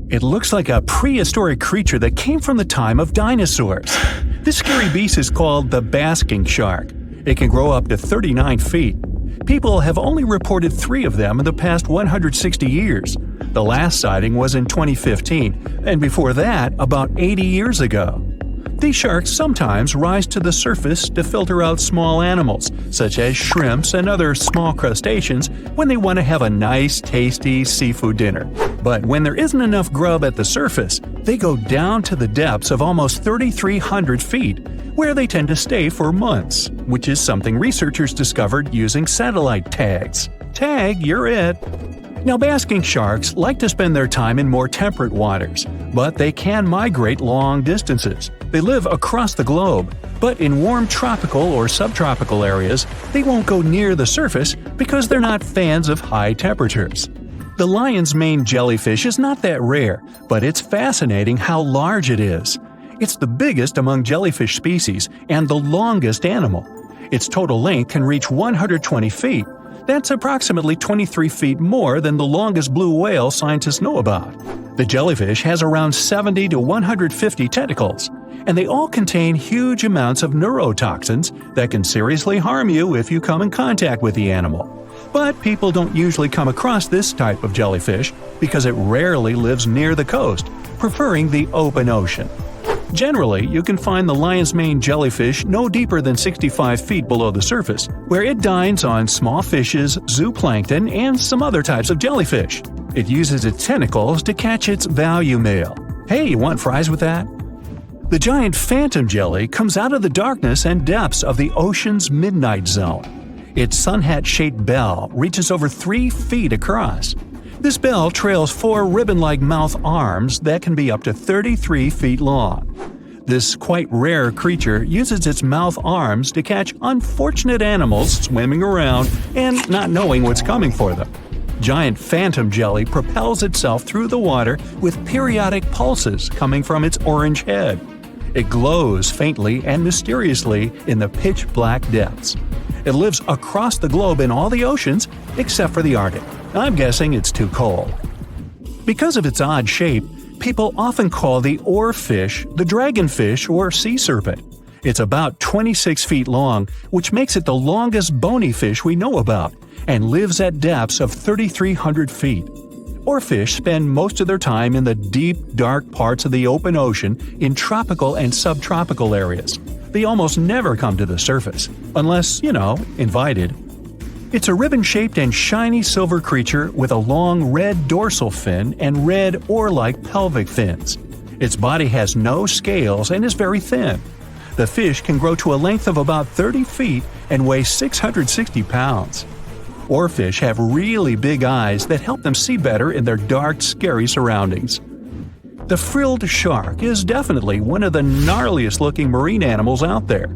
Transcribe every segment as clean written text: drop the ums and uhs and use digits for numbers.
It looks like a prehistoric creature that came from the time of dinosaurs. This scary beast is called the basking shark. It can grow up to 39 feet. People have only reported 3 of them in the past 160 years. The last sighting was in 2015, and before that, about 80 years ago. These sharks sometimes rise to the surface to filter out small animals, such as shrimps and other small crustaceans, when they want to have a nice, tasty seafood dinner. But when there isn't enough grub at the surface, they go down to the depths of almost 3,300 feet, where they tend to stay for months, which is something researchers discovered using satellite tags. Tag, you're it! Now, basking sharks like to spend their time in more temperate waters, but they can migrate long distances. They live across the globe, but in warm tropical or subtropical areas, they won't go near the surface because they're not fans of high temperatures. The lion's mane jellyfish is not that rare, but it's fascinating how large it is. It's the biggest among jellyfish species and the longest animal. Its total length can reach 120 feet. That's approximately 23 feet more than the longest blue whale scientists know about. The jellyfish has around 70 to 150 tentacles, and they all contain huge amounts of neurotoxins that can seriously harm you if you come in contact with the animal. But people don't usually come across this type of jellyfish because it rarely lives near the coast, preferring the open ocean. Generally, you can find the lion's mane jellyfish no deeper than 65 feet below the surface, where it dines on small fishes, zooplankton, and some other types of jellyfish. It uses its tentacles to catch its value meal. Hey, you want fries with that? The giant phantom jelly comes out of the darkness and depths of the ocean's midnight zone. Its sun hat-shaped bell reaches over 3 feet across. This bell trails 4 ribbon-like mouth arms that can be up to 33 feet long. This quite rare creature uses its mouth arms to catch unfortunate animals swimming around and not knowing what's coming for them. Giant phantom jelly propels itself through the water with periodic pulses coming from its orange head. It glows faintly and mysteriously in the pitch-black depths. It lives across the globe in all the oceans except for the Arctic. I'm guessing it's too cold. Because of its odd shape, people often call the oarfish the dragonfish or sea serpent. It's about 26 feet long, which makes it the longest bony fish we know about, and lives at depths of 3,300 feet. Oarfish spend most of their time in the deep, dark parts of the open ocean in tropical and subtropical areas. They almost never come to the surface, unless, invited. It's a ribbon-shaped and shiny silver creature with a long red dorsal fin and red oar-like pelvic fins. Its body has no scales and is very thin. The fish can grow to a length of about 30 feet and weigh 660 pounds. Oarfish have really big eyes that help them see better in their dark, scary surroundings. The frilled shark is definitely one of the gnarliest-looking marine animals out there.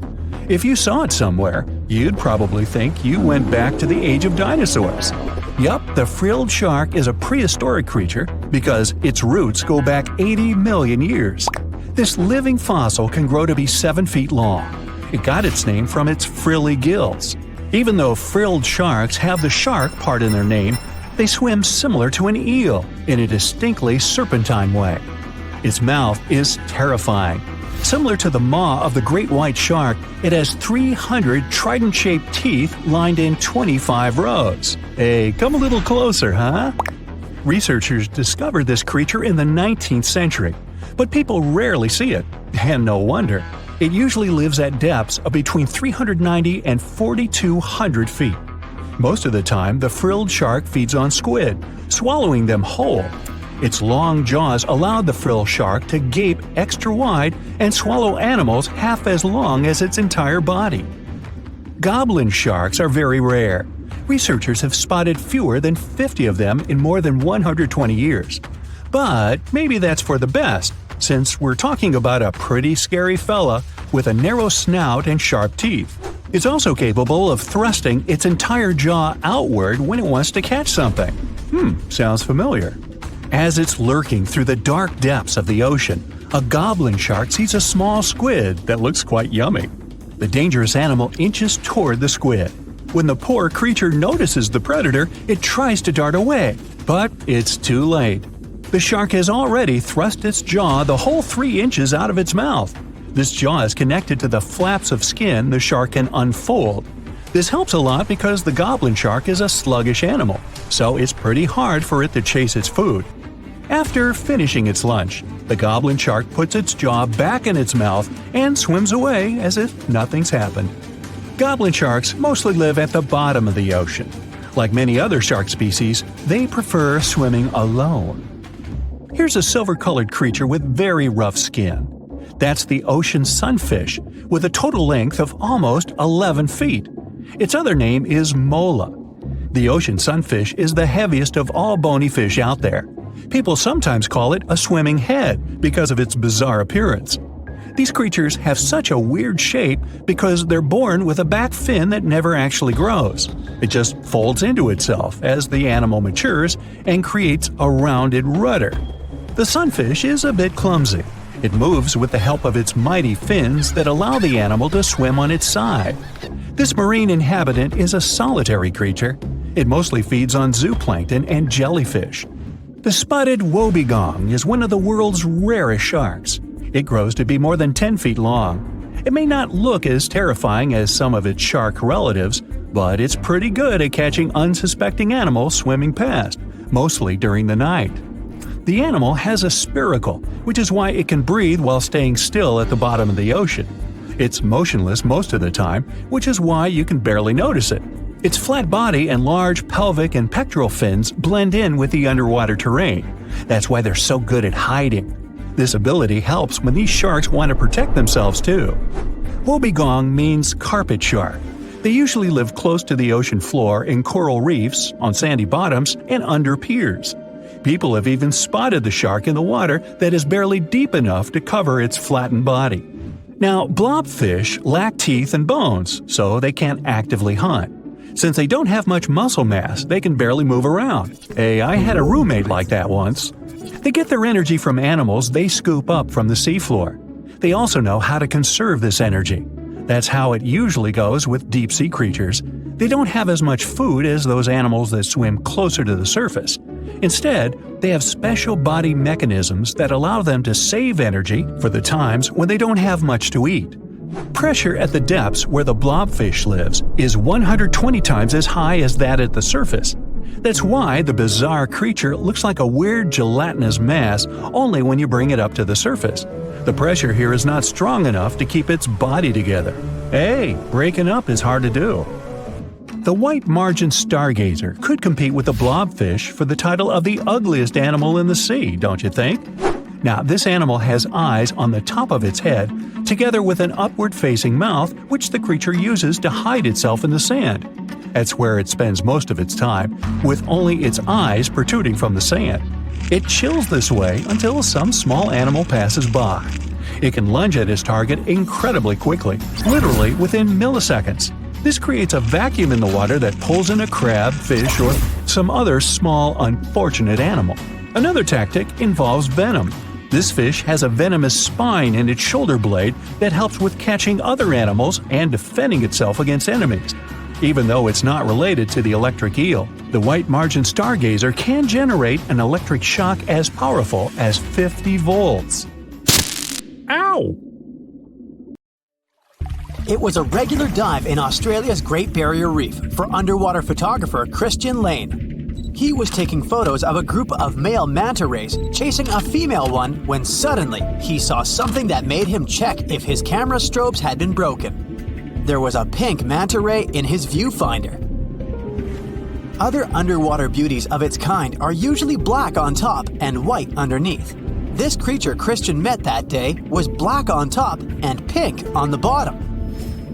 If you saw it somewhere, you'd probably think you went back to the age of dinosaurs. Yup, the frilled shark is a prehistoric creature because its roots go back 80 million years. This living fossil can grow to be 7 feet long. It got its name from its frilly gills. Even though frilled sharks have the shark part in their name, they swim similar to an eel in a distinctly serpentine way. Its mouth is terrifying. Similar to the maw of the great white shark, it has 300 trident-shaped teeth lined in 25 rows. Hey, come a little closer, huh? Researchers discovered this creature in the 19th century, but people rarely see it, and no wonder. It usually lives at depths of between 390 and 4,200 feet. Most of the time, the frilled shark feeds on squid, swallowing them whole. Its long jaws allowed the frilled shark to gape extra wide and swallow animals half as long as its entire body. Goblin sharks are very rare. Researchers have spotted fewer than 50 of them in more than 120 years. But maybe that's for the best, since we're talking about a pretty scary fella with a narrow snout and sharp teeth. It's also capable of thrusting its entire jaw outward when it wants to catch something. Sounds familiar. As it's lurking through the dark depths of the ocean, a goblin shark sees a small squid that looks quite yummy. The dangerous animal inches toward the squid. When the poor creature notices the predator, it tries to dart away, but it's too late. The shark has already thrust its jaw the whole 3 inches out of its mouth. This jaw is connected to the flaps of skin the shark can unfold. This helps a lot because the goblin shark is a sluggish animal, so it's pretty hard for it to chase its food. After finishing its lunch, the goblin shark puts its jaw back in its mouth and swims away as if nothing's happened. Goblin sharks mostly live at the bottom of the ocean. Like many other shark species, they prefer swimming alone. Here's a silver-colored creature with very rough skin. That's the ocean sunfish, with a total length of almost 11 feet. Its other name is mola. The ocean sunfish is the heaviest of all bony fish out there. People sometimes call it a swimming head because of its bizarre appearance. These creatures have such a weird shape because they're born with a back fin that never actually grows. It just folds into itself as the animal matures and creates a rounded rudder. The sunfish is a bit clumsy. It moves with the help of its mighty fins that allow the animal to swim on its side. This marine inhabitant is a solitary creature. It mostly feeds on zooplankton and jellyfish. The spotted wobbegong is one of the world's rarest sharks. It grows to be more than 10 feet long. It may not look as terrifying as some of its shark relatives, but it's pretty good at catching unsuspecting animals swimming past, mostly during the night. The animal has a spiracle, which is why it can breathe while staying still at the bottom of the ocean. It's motionless most of the time, which is why you can barely notice it. Its flat body and large pelvic and pectoral fins blend in with the underwater terrain. That's why they're so good at hiding. This ability helps when these sharks want to protect themselves too. Wobbegong means carpet shark. They usually live close to the ocean floor in coral reefs, on sandy bottoms, and under piers. People have even spotted the shark in the water that is barely deep enough to cover its flattened body. Now, blobfish lack teeth and bones, so they can't actively hunt. Since they don't have much muscle mass, they can barely move around. Hey, I had a roommate like that once. They get their energy from animals they scoop up from the seafloor. They also know how to conserve this energy. That's how it usually goes with deep-sea creatures. They don't have as much food as those animals that swim closer to the surface. Instead, they have special body mechanisms that allow them to save energy for the times when they don't have much to eat. Pressure at the depths where the blobfish lives is 120 times as high as that at the surface. That's why the bizarre creature looks like a weird gelatinous mass only when you bring it up to the surface. The pressure here is not strong enough to keep its body together. Hey, breaking up is hard to do. The white margin stargazer could compete with the blobfish for the title of the ugliest animal in the sea, don't you think? Now, this animal has eyes on the top of its head, together with an upward-facing mouth which the creature uses to hide itself in the sand. That's where it spends most of its time, with only its eyes protruding from the sand. It chills this way until some small animal passes by. It can lunge at its target incredibly quickly, literally within milliseconds. This creates a vacuum in the water that pulls in a crab, fish, or some other small, unfortunate animal. Another tactic involves venom. This fish has a venomous spine in its shoulder blade that helps with catching other animals and defending itself against enemies. Even though it's not related to the electric eel, the white margin stargazer can generate an electric shock as powerful as 50 volts. Ow! It was a regular dive in Australia's Great Barrier Reef for underwater photographer Christian Lane. He was taking photos of a group of male manta rays chasing a female one when suddenly he saw something that made him check if his camera strobes had been broken. There was a pink manta ray in his viewfinder. Other underwater beauties of its kind are usually black on top and white underneath. This creature Christian met that day was black on top and pink on the bottom.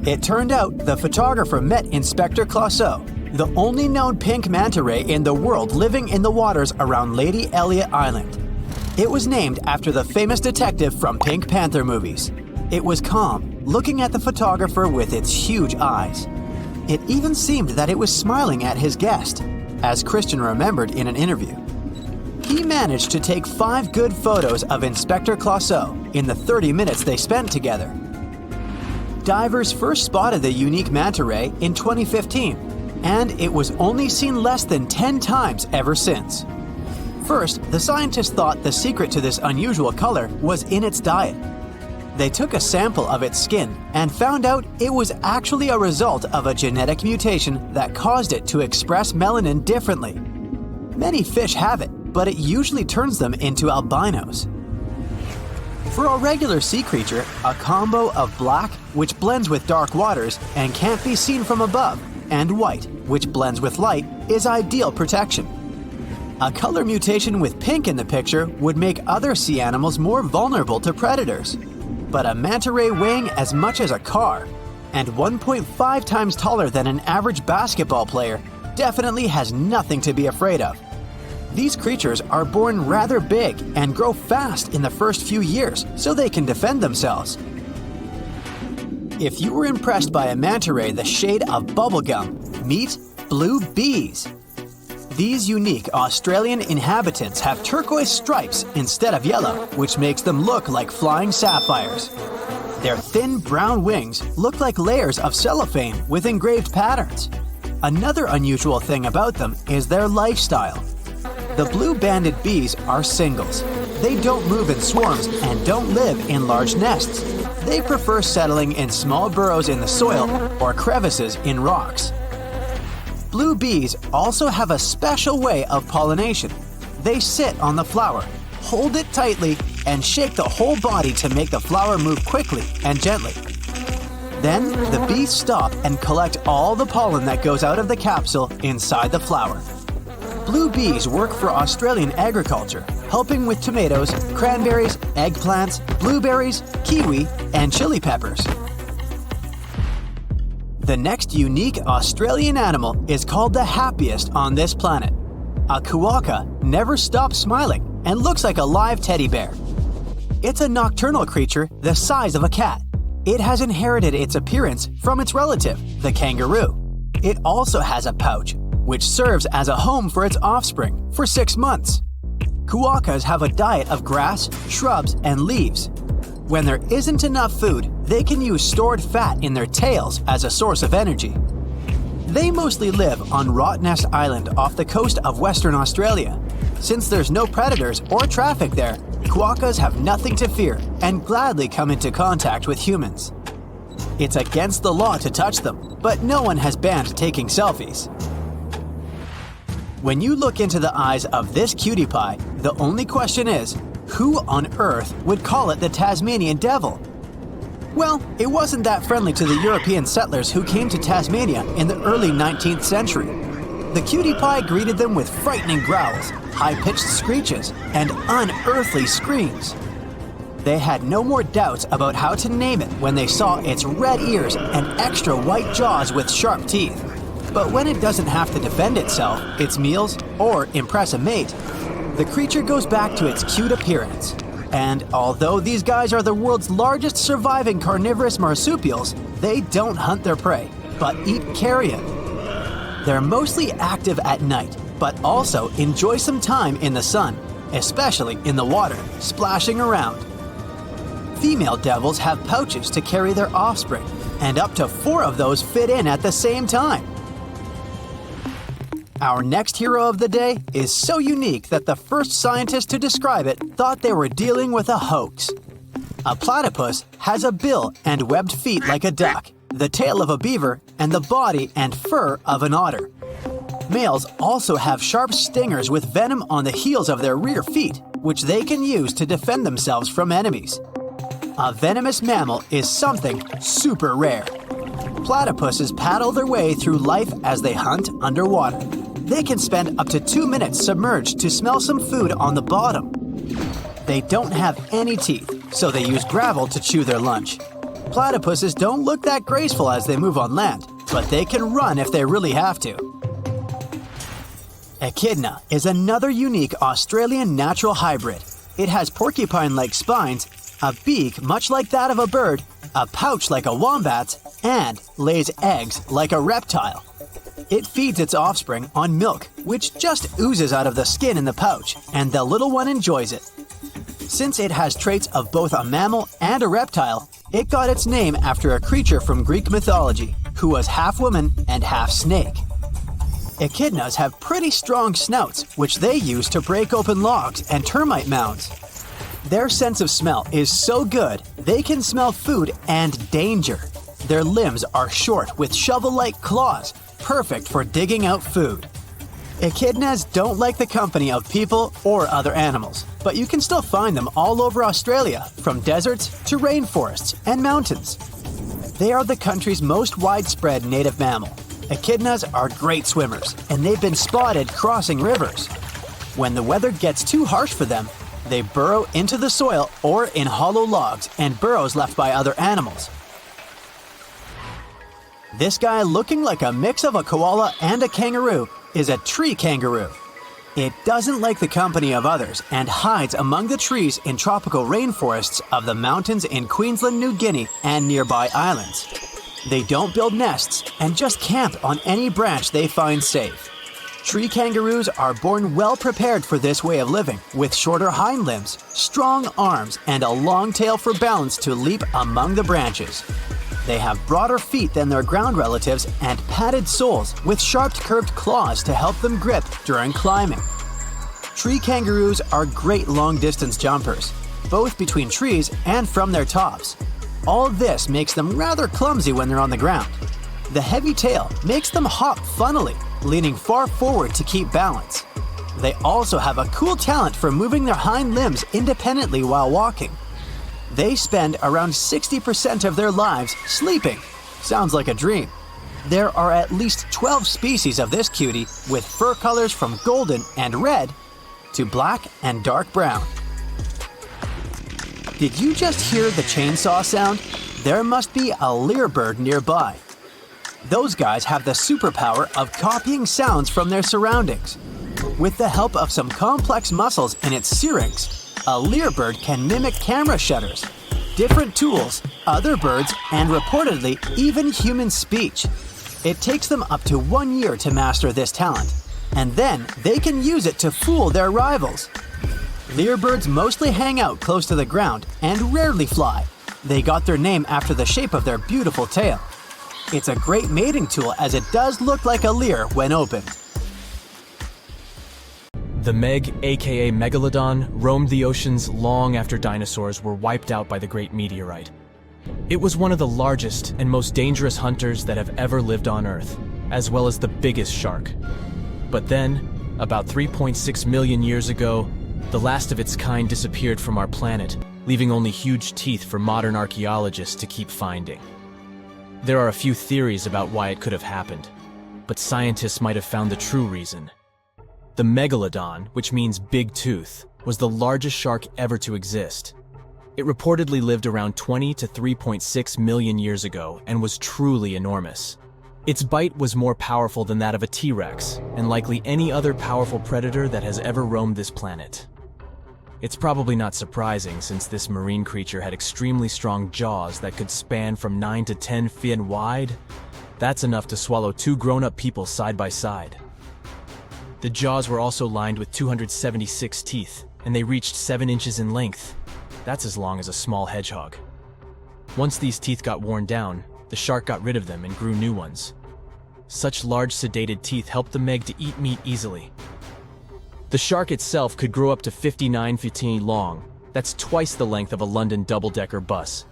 It turned out the photographer met Inspector Clouseau, the only known pink manta ray in the world living in the waters around Lady Elliot Island. It was named after the famous detective from Pink Panther movies. It was calm, looking at the photographer with its huge eyes. It even seemed that it was smiling at his guest, as Christian remembered in an interview. He managed to take 5 good photos of Inspector Clouseau in the 30 minutes they spent together. Divers first spotted the unique manta ray in 2015, and it was only seen less than 10 times ever since. First, the scientists thought the secret to this unusual color was in its diet. They took a sample of its skin and found out it was actually a result of a genetic mutation that caused it to express melanin differently. Many fish have it, but it usually turns them into albinos. For a regular sea creature, a combo of black, which blends with dark waters and can't be seen from above, and white, which blends with light, is ideal protection. A color mutation with pink in the picture would make other sea animals more vulnerable to predators. But a manta ray weighing as much as a car and 1.5 times taller than an average basketball player definitely has nothing to be afraid of. These creatures are born rather big and grow fast in the first few years so they can defend themselves. If you were impressed by a manta ray the shade of bubblegum, meet blue bees. These unique Australian inhabitants have turquoise stripes instead of yellow, which makes them look like flying sapphires. Their thin brown wings look like layers of cellophane with engraved patterns. Another unusual thing about them is their lifestyle. The blue-banded bees are singles. They don't move in swarms and don't live in large nests. They prefer settling in small burrows in the soil or crevices in rocks. Blue bees also have a special way of pollination. They sit on the flower, hold it tightly, and shake the whole body to make the flower move quickly and gently. Then, the bees stop and collect all the pollen that goes out of the capsule inside the flower. Blue bees work for Australian agriculture, helping with tomatoes, cranberries, eggplants, blueberries, kiwi, and chili peppers. The next unique Australian animal is called the happiest on this planet. A quokka never stops smiling and looks like a live teddy bear. It's a nocturnal creature the size of a cat. It has inherited its appearance from its relative, the kangaroo. It also has a pouch, which serves as a home for its offspring for 6 months. Quokkas have a diet of grass, shrubs, and leaves. When there isn't enough food, they can use stored fat in their tails as a source of energy. They mostly live on Rottnest Island off the coast of Western Australia. Since there's no predators or traffic there, quokkas have nothing to fear and gladly come into contact with humans. It's against the law to touch them, but no one has banned taking selfies. When you look into the eyes of this cutie pie, the only question is, who on earth would call it the Tasmanian devil? Well, it wasn't that friendly to the European settlers who came to Tasmania in the early 19th century. The cutie pie greeted them with frightening growls, high-pitched screeches, and unearthly screams. They had no more doubts about how to name it when they saw its red ears and extra white jaws with sharp teeth. But when it doesn't have to defend itself, its meals, or impress a mate, the creature goes back to its cute appearance. And although these guys are the world's largest surviving carnivorous marsupials, they don't hunt their prey, but eat carrion. They're mostly active at night, but also enjoy some time in the sun, especially in the water, splashing around. Female devils have pouches to carry their offspring, and up to 4 of those fit in at the same time. Our next hero of the day is so unique that the first scientist to describe it thought they were dealing with a hoax. A platypus has a bill and webbed feet like a duck, the tail of a beaver, and the body and fur of an otter. Males also have sharp stingers with venom on the heels of their rear feet, which they can use to defend themselves from enemies. A venomous mammal is something super rare. Platypuses paddle their way through life as they hunt underwater. They can spend up to 2 minutes submerged to smell some food on the bottom. They don't have any teeth, so they use gravel to chew their lunch. Platypuses don't look that graceful as they move on land, but they can run if they really have to. Echidna is another unique Australian natural hybrid. It has porcupine-like spines, a beak much like that of a bird, a pouch like a wombat's, and lays eggs like a reptile. It feeds its offspring on milk, which just oozes out of the skin in the pouch, and the little one enjoys it. Since it has traits of both a mammal and a reptile, it got its name after a creature from Greek mythology, who was half woman and half snake. Echidnas have pretty strong snouts, which they use to break open logs and termite mounds. Their sense of smell is so good, they can smell food and danger. Their limbs are short with shovel-like claws, perfect for digging out food. Echidnas don't like the company of people or other animals, but you can still find them all over Australia, from deserts to rainforests and mountains. They are the country's most widespread native mammal. Echidnas are great swimmers, and they've been spotted crossing rivers. When the weather gets too harsh for them, they burrow into the soil or in hollow logs and burrows left by other animals. This guy, looking like a mix of a koala and a kangaroo, is a tree kangaroo. It doesn't like the company of others and hides among the trees in tropical rainforests of the mountains in Queensland, New Guinea, and nearby islands. They don't build nests and just camp on any branch they find safe. Tree kangaroos are born well prepared for this way of living, with shorter hind limbs, strong arms, and a long tail for balance to leap among the branches. They have broader feet than their ground relatives and padded soles with sharp curved claws to help them grip during climbing. Tree kangaroos are great long-distance jumpers, both between trees and from their tops. All this makes them rather clumsy when they're on the ground. The heavy tail makes them hop funnily, leaning far forward to keep balance. They also have a cool talent for moving their hind limbs independently while walking. They spend around 60% of their lives sleeping. Sounds like a dream. There are at least 12 species of this cutie, with fur colors from golden and red to black and dark brown. Did you just hear the chainsaw sound? There must be a lyrebird nearby. Those guys have the superpower of copying sounds from their surroundings. With the help of some complex muscles in its syrinx, a lyrebird can mimic camera shutters, different tools, other birds, and reportedly even human speech. It takes them up to 1 year to master this talent, and then they can use it to fool their rivals. Lyrebirds mostly hang out close to the ground and rarely fly. They got their name after the shape of their beautiful tail. It's a great mating tool as it does look like a lyre when opened. The Meg, aka Megalodon, roamed the oceans long after dinosaurs were wiped out by the Great Meteorite. It was one of the largest and most dangerous hunters that have ever lived on Earth, as well as the biggest shark. But then, about 3.6 million years ago, the last of its kind disappeared from our planet, leaving only huge teeth for modern archaeologists to keep finding. There are a few theories about why it could have happened, but scientists might have found the true reason. The Megalodon, which means big tooth, was the largest shark ever to exist. It reportedly lived around 20 to 3.6 million years ago and was truly enormous. Its bite was more powerful than that of a T-Rex, and likely any other powerful predator that has ever roamed this planet. It's probably not surprising, since this marine creature had extremely strong jaws that could span from 9 to 10 feet wide. That's enough to swallow 2 grown-up people side by side. The jaws were also lined with 276 teeth, and they reached 7 inches in length. That's as long as a small hedgehog. Once these teeth got worn down, the shark got rid of them and grew new ones. Such large sedated teeth helped the Meg to eat meat easily. The shark itself could grow up to 59 feet long. That's twice the length of a London double-decker bus.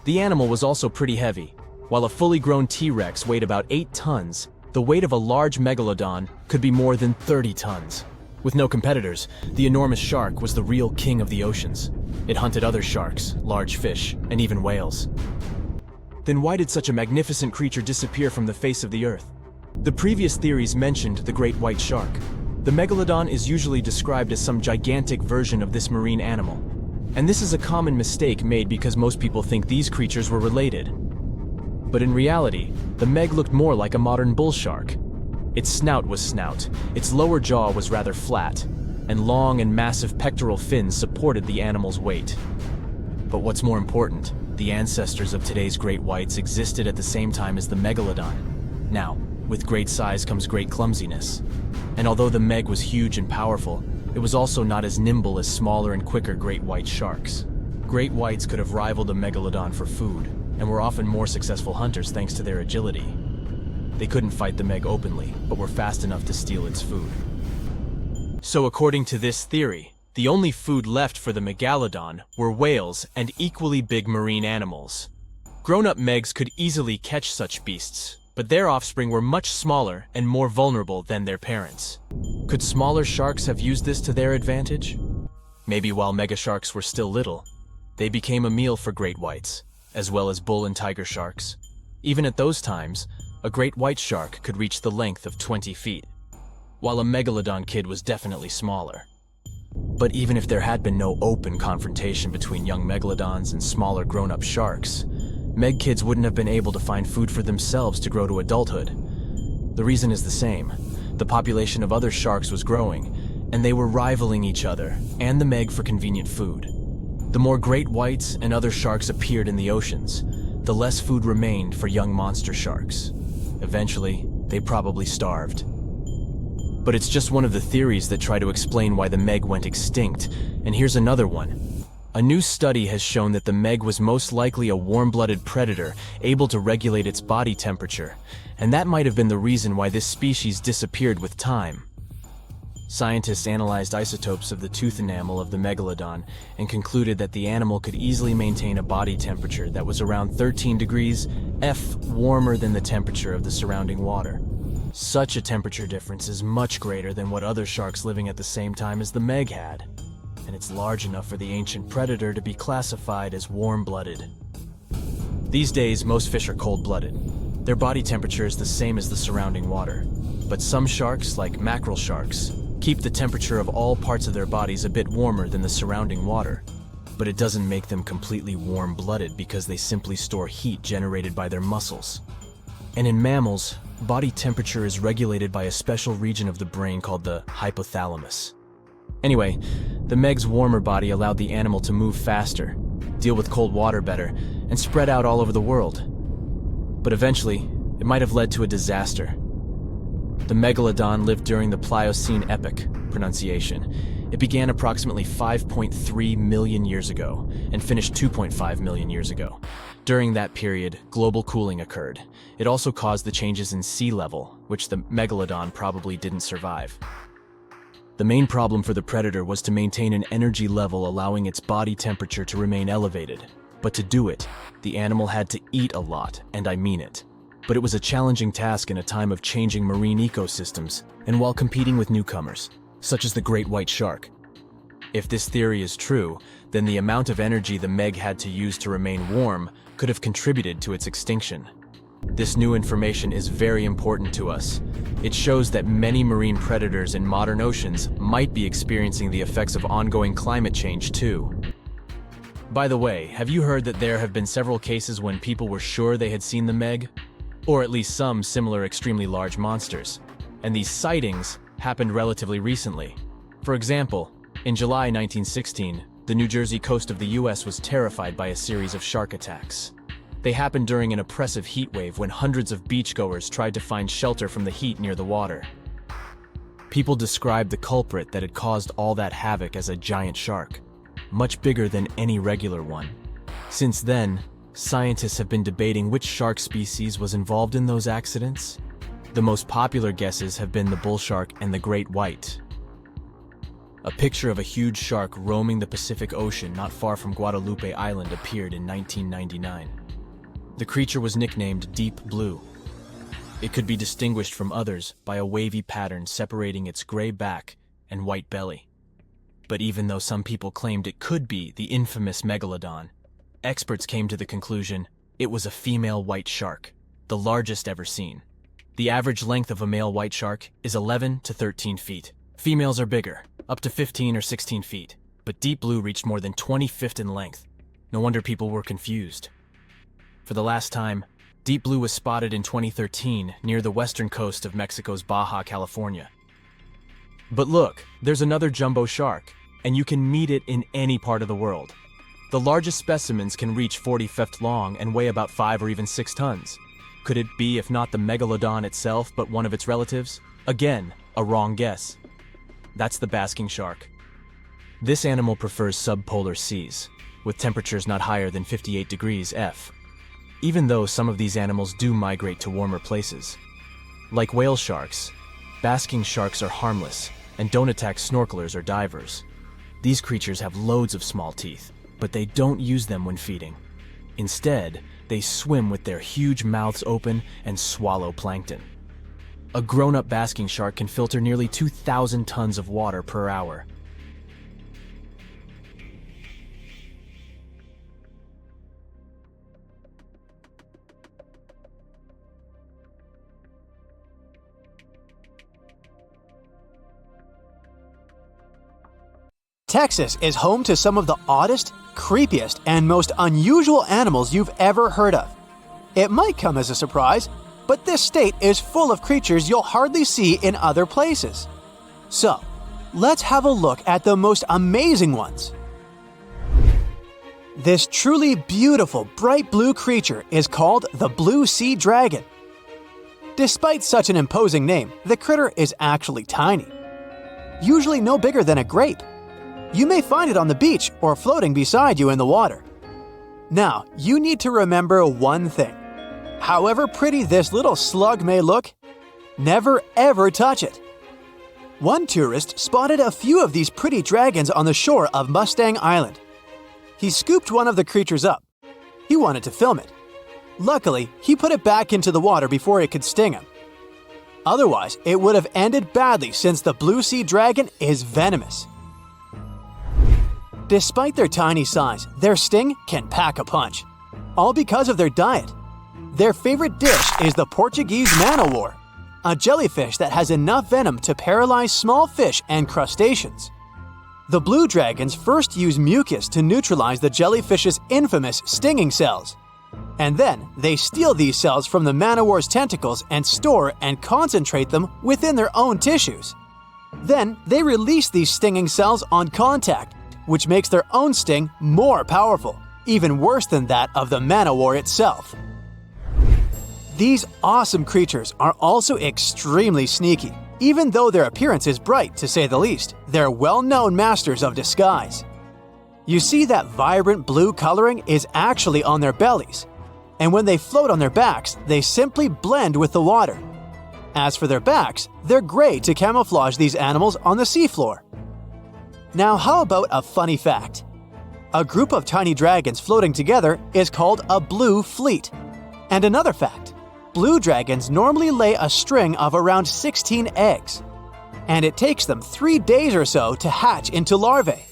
The animal was also pretty heavy. While a fully grown T-Rex weighed about 8 tons, the weight of a large Megalodon could be more than 30 tons. With no competitors, the enormous shark was the real king of the oceans. It hunted other sharks, large fish, and even whales. Then why did such a magnificent creature disappear from the face of the Earth? The previous theories mentioned the great white shark. The Megalodon is usually described as some gigantic version of this marine animal. And this is a common mistake made because most people think these creatures were related. But in reality, the Meg looked more like a modern bull shark. Its snout was snout, its lower jaw was rather flat, and long and massive pectoral fins supported the animal's weight. But what's more important, the ancestors of today's great whites existed at the same time as the Megalodon. Now, with great size comes great clumsiness. And although the Meg was huge and powerful, it was also not as nimble as smaller and quicker great white sharks. Great whites could have rivaled a Megalodon for food, and were often more successful hunters thanks to their agility. They couldn't fight the Meg openly, but were fast enough to steal its food. So according to this theory, the only food left for the Megalodon were whales and equally big marine animals. Grown-up Megs could easily catch such beasts, but their offspring were much smaller and more vulnerable than their parents. Could smaller sharks have used this to their advantage? Maybe while megasharks were still little, they became a meal for great whites, as well as bull and tiger sharks. Even at those times, a great white shark could reach the length of 20 feet, while a Megalodon kid was definitely smaller. But even if there had been no open confrontation between young Megalodons and smaller grown-up sharks, Meg kids wouldn't have been able to find food for themselves to grow to adulthood. The reason is the same. The population of other sharks was growing, and they were rivaling each other and the Meg for convenient food. The more great whites and other sharks appeared in the oceans, the less food remained for young monster sharks. Eventually, they probably starved. But it's just one of the theories that try to explain why the Meg went extinct, and here's another one. A new study has shown that the Meg was most likely a warm-blooded predator able to regulate its body temperature, and that might have been the reason why this species disappeared with time. Scientists analyzed isotopes of the tooth enamel of the Megalodon and concluded that the animal could easily maintain a body temperature that was around 13 degrees F warmer than the temperature of the surrounding water. Such a temperature difference is much greater than what other sharks living at the same time as the Meg had, and it's large enough for the ancient predator to be classified as warm-blooded. These days, most fish are cold-blooded. Their body temperature is the same as the surrounding water, but some sharks, like mackerel sharks, keep the temperature of all parts of their bodies a bit warmer than the surrounding water. But it doesn't make them completely warm-blooded because they simply store heat generated by their muscles. And in mammals, body temperature is regulated by a special region of the brain called the hypothalamus. Anyway, the Meg's warmer body allowed the animal to move faster, deal with cold water better, and spread out all over the world. But eventually, it might have led to a disaster. The Megalodon lived during the Pliocene epoch, pronunciation. It began approximately 5.3 million years ago and finished 2.5 million years ago. During that period, global cooling occurred. It also caused the changes in sea level, which the Megalodon probably didn't survive. The main problem for the predator was to maintain an energy level allowing its body temperature to remain elevated. But to do it, the animal had to eat a lot, and I mean it. But it was a challenging task in a time of changing marine ecosystems, and while competing with newcomers, such as the great white shark. If this theory is true, then the amount of energy the Meg had to use to remain warm could have contributed to its extinction. This new information is very important to us. It shows that many marine predators in modern oceans might be experiencing the effects of ongoing climate change too. By the way, have you heard that there have been several cases when people were sure they had seen the Meg? Or at least some similar extremely large monsters. And these sightings happened relatively recently. For example, in July 1916, the New Jersey coast of the US was terrified by a series of shark attacks. They happened during an oppressive heat wave when hundreds of beachgoers tried to find shelter from the heat near the water. People described the culprit that had caused all that havoc as a giant shark, much bigger than any regular one. Since then, scientists have been debating which shark species was involved in those accidents. The most popular guesses have been the bull shark and the great white. A picture of a huge shark roaming the Pacific Ocean not far from Guadalupe Island appeared in 1999. The creature was nicknamed Deep Blue. It could be distinguished from others by a wavy pattern separating its gray back and white belly. But even though some people claimed it could be the infamous Megalodon, experts came to the conclusion it was a female white shark, the largest ever seen. The average length of a male white shark is 11 to 13 feet. Females are bigger, up to 15 or 16 feet, but Deep Blue reached more than 20 feet in length. No wonder people were confused. For the last time, Deep Blue was spotted in 2013 near the western coast of Mexico's Baja California. But look, there's another jumbo shark, and you can meet it in any part of the world. The largest specimens can reach 40 feet long and weigh about 5 or even 6 tons. Could it be, if not the Megalodon itself, but one of its relatives? Again, a wrong guess. That's the basking shark. This animal prefers subpolar seas, with temperatures not higher than 58 degrees F. Even though some of these animals do migrate to warmer places, Like whale sharks, basking sharks are harmless and don't attack snorkelers or divers. These creatures have loads of small teeth, but they don't use them when feeding. Instead, they swim with their huge mouths open and swallow plankton. A grown-up basking shark can filter nearly 2,000 tons of water per hour. Texas is home to some of the oddest, creepiest, and most unusual animals you've ever heard of. It might come as a surprise, but this state is full of creatures you'll hardly see in other places. So, let's have a look at the most amazing ones. This truly beautiful bright blue creature is called the blue sea dragon. Despite such an imposing name, the critter is actually tiny. Usually no bigger than a grape. You may find it on the beach or floating beside you in the water. Now, you need to remember one thing. However pretty this little slug may look, never ever touch it. One tourist spotted a few of these pretty dragons on the shore of Mustang Island. He scooped one of the creatures up. He wanted to film it. Luckily, he put it back into the water before it could sting him. Otherwise, it would have ended badly since the blue sea dragon is venomous. Despite their tiny size, their sting can pack a punch, all because of their diet. Their favorite dish is the Portuguese man-o-war, a jellyfish that has enough venom to paralyze small fish and crustaceans. The blue dragons first use mucus to neutralize the jellyfish's infamous stinging cells, and then they steal these cells from the man-o-war's tentacles and store and concentrate them within their own tissues. Then they release these stinging cells on contact, which makes their own sting more powerful, even worse than that of the man-o-war itself. These awesome creatures are also extremely sneaky. Even though their appearance is bright, to say the least, they're well-known masters of disguise. You see that vibrant blue coloring is actually on their bellies, and when they float on their backs, they simply blend with the water. As for their backs, they're gray to camouflage these animals on the seafloor. Now, how about a funny fact? A group of tiny dragons floating together is called a blue fleet. And another fact, blue dragons normally lay a string of around 16 eggs, and it takes them 3 days or so to hatch into larvae.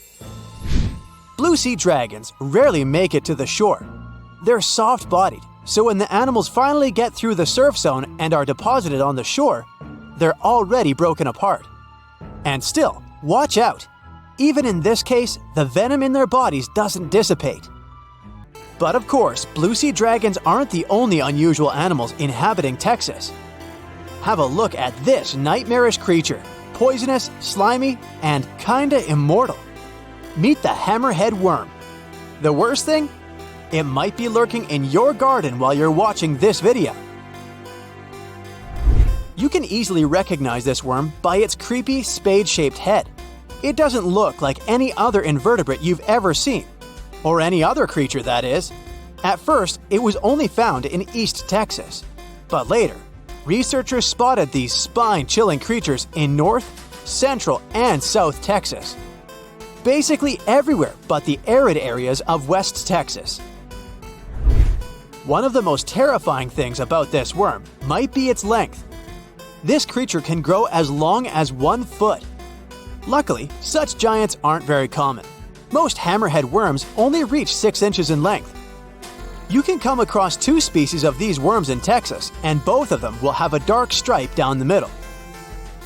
Blue sea dragons rarely make it to the shore. They're soft-bodied, so when the animals finally get through the surf zone and are deposited on the shore, they're already broken apart. And still, watch out! Even in this case, the venom in their bodies doesn't dissipate. But of course, blue sea dragons aren't the only unusual animals inhabiting Texas. Have a look at this nightmarish creature, poisonous, slimy, and kinda immortal. Meet the hammerhead worm. The worst thing? It might be lurking in your garden while you're watching this video. You can easily recognize this worm by its creepy, spade-shaped head. It doesn't look like any other invertebrate you've ever seen. Or any other creature, that is. At first, it was only found in East Texas. But later, researchers spotted these spine-chilling creatures in North, Central, and South Texas. Basically everywhere but the arid areas of West Texas. One of the most terrifying things about this worm might be its length. This creature can grow as long as 1 foot. Luckily, such giants aren't very common. Most hammerhead worms only reach 6 inches in length. You can come across 2 species of these worms in Texas, and both of them will have a dark stripe down the middle.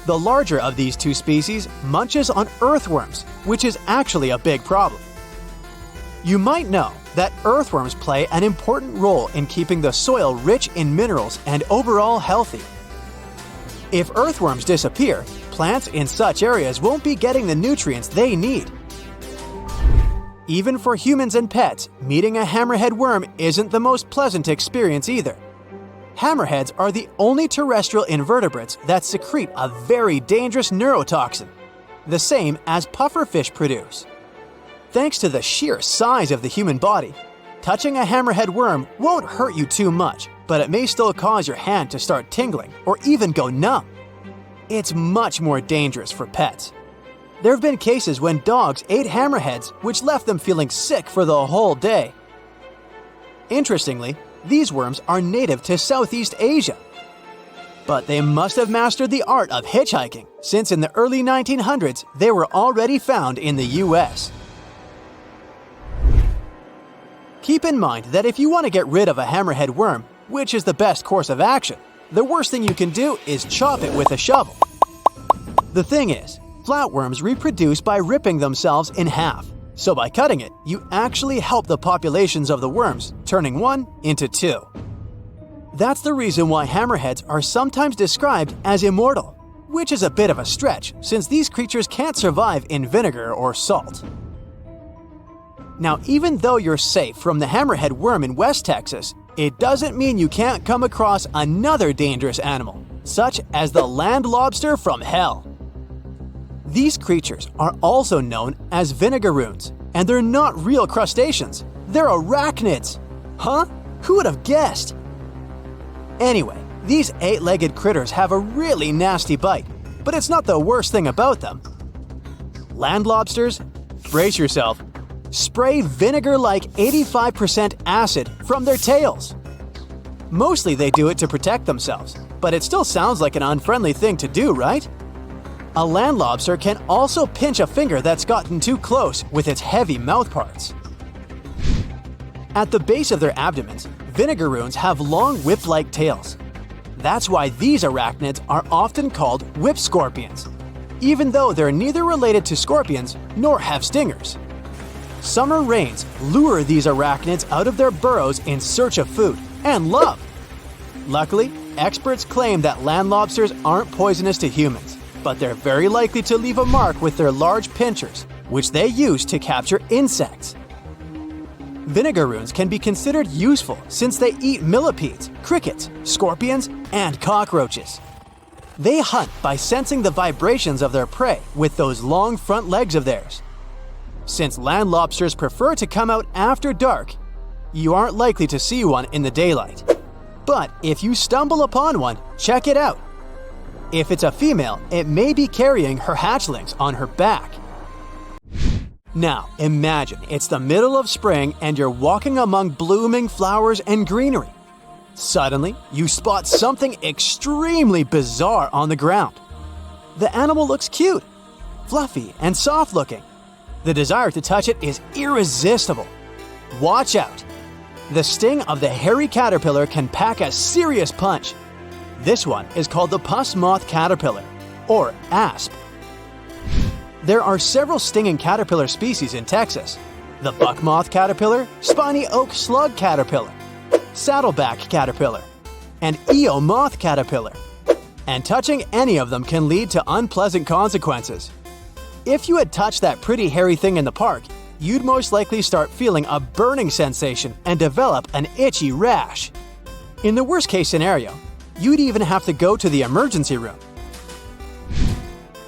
The larger of these 2 species munches on earthworms, which is actually a big problem. You might know that earthworms play an important role in keeping the soil rich in minerals and overall healthy. If earthworms disappear, plants in such areas won't be getting the nutrients they need. Even for humans and pets, meeting a hammerhead worm isn't the most pleasant experience either. Hammerheads are the only terrestrial invertebrates that secrete a very dangerous neurotoxin, the same as pufferfish produce. Thanks to the sheer size of the human body, touching a hammerhead worm won't hurt you too much, but it may still cause your hand to start tingling or even go numb. It's much more dangerous for pets. There have been cases when dogs ate hammerheads, which left them feeling sick for the whole day. Interestingly, these worms are native to Southeast Asia. But they must have mastered the art of hitchhiking, since in the early 1900s they were already found in the US. Keep in mind that if you want to get rid of a hammerhead worm, which is the best course of action, the worst thing you can do is chop it with a shovel. The thing is, flatworms reproduce by ripping themselves in half, so by cutting it, you actually help the populations of the worms, turning one into two. That's the reason why hammerheads are sometimes described as immortal, which is a bit of a stretch since these creatures can't survive in vinegar or salt. Now, even though you're safe from the hammerhead worm in West Texas, it doesn't mean you can't come across another dangerous animal, such as the land lobster from hell. These creatures are also known as vinegaroons, and they're not real crustaceans, they're arachnids. Huh? Who would have guessed? Anyway, these 8-legged critters have a really nasty bite, but it's not the worst thing about them. Land lobsters? Brace yourself. Spray vinegar-like 85% acid from their tails. Mostly they do it to protect themselves, but it still sounds like an unfriendly thing to do, right? A land lobster can also pinch a finger that's gotten too close with its heavy mouth parts. At the base of their abdomens, vinegaroons have long whip-like tails. That's why these arachnids are often called whip scorpions, even though they're neither related to scorpions nor have stingers. Summer rains lure these arachnids out of their burrows in search of food and love. Luckily, experts claim that land lobsters aren't poisonous to humans, but they're very likely to leave a mark with their large pinchers, which they use to capture insects. Vinegaroons can be considered useful since they eat millipedes, crickets, scorpions, and cockroaches. They hunt by sensing the vibrations of their prey with those long front legs of theirs. Since land lobsters prefer to come out after dark, you aren't likely to see one in the daylight. But if you stumble upon one, check it out. If it's a female, it may be carrying her hatchlings on her back. Now, imagine it's the middle of spring and you're walking among blooming flowers and greenery. Suddenly, you spot something extremely bizarre on the ground. The animal looks cute, fluffy, and soft-looking. The desire to touch it is irresistible. Watch out! The sting of the hairy caterpillar can pack a serious punch. This one is called the puss moth caterpillar, or asp. There are several stinging caterpillar species in Texas: the buck moth caterpillar, spiny oak slug caterpillar, saddleback caterpillar, and eo moth caterpillar. And touching any of them can lead to unpleasant consequences. If you had touched that pretty hairy thing in the park, you'd most likely start feeling a burning sensation and develop an itchy rash. In the worst case scenario, you'd even have to go to the emergency room.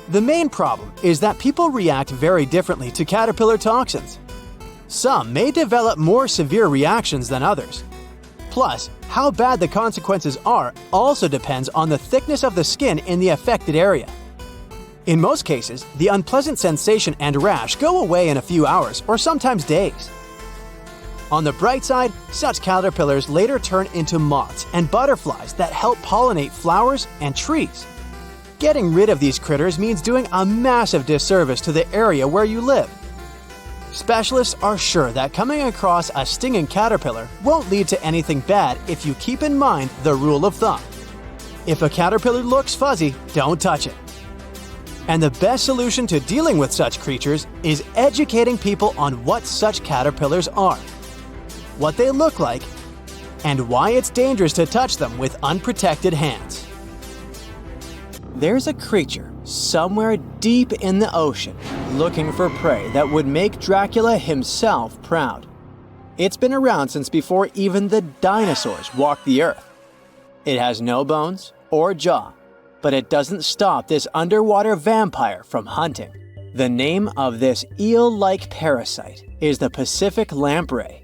The main problem is that people react very differently to caterpillar toxins. Some may develop more severe reactions than others. Plus, how bad the consequences are also depends on the thickness of the skin in the affected area. In most cases, the unpleasant sensation and rash go away in a few hours or sometimes days. On the bright side, such caterpillars later turn into moths and butterflies that help pollinate flowers and trees. Getting rid of these critters means doing a massive disservice to the area where you live. Specialists are sure that coming across a stinging caterpillar won't lead to anything bad if you keep in mind the rule of thumb. If a caterpillar looks fuzzy, don't touch it. And the best solution to dealing with such creatures is educating people on what such caterpillars are, what they look like, and why it's dangerous to touch them with unprotected hands. There's a creature somewhere deep in the ocean looking for prey that would make Dracula himself proud. It's been around since before even the dinosaurs walked the earth. It has no bones or jaw, but it doesn't stop this underwater vampire from hunting. The name of this eel-like parasite is the Pacific lamprey.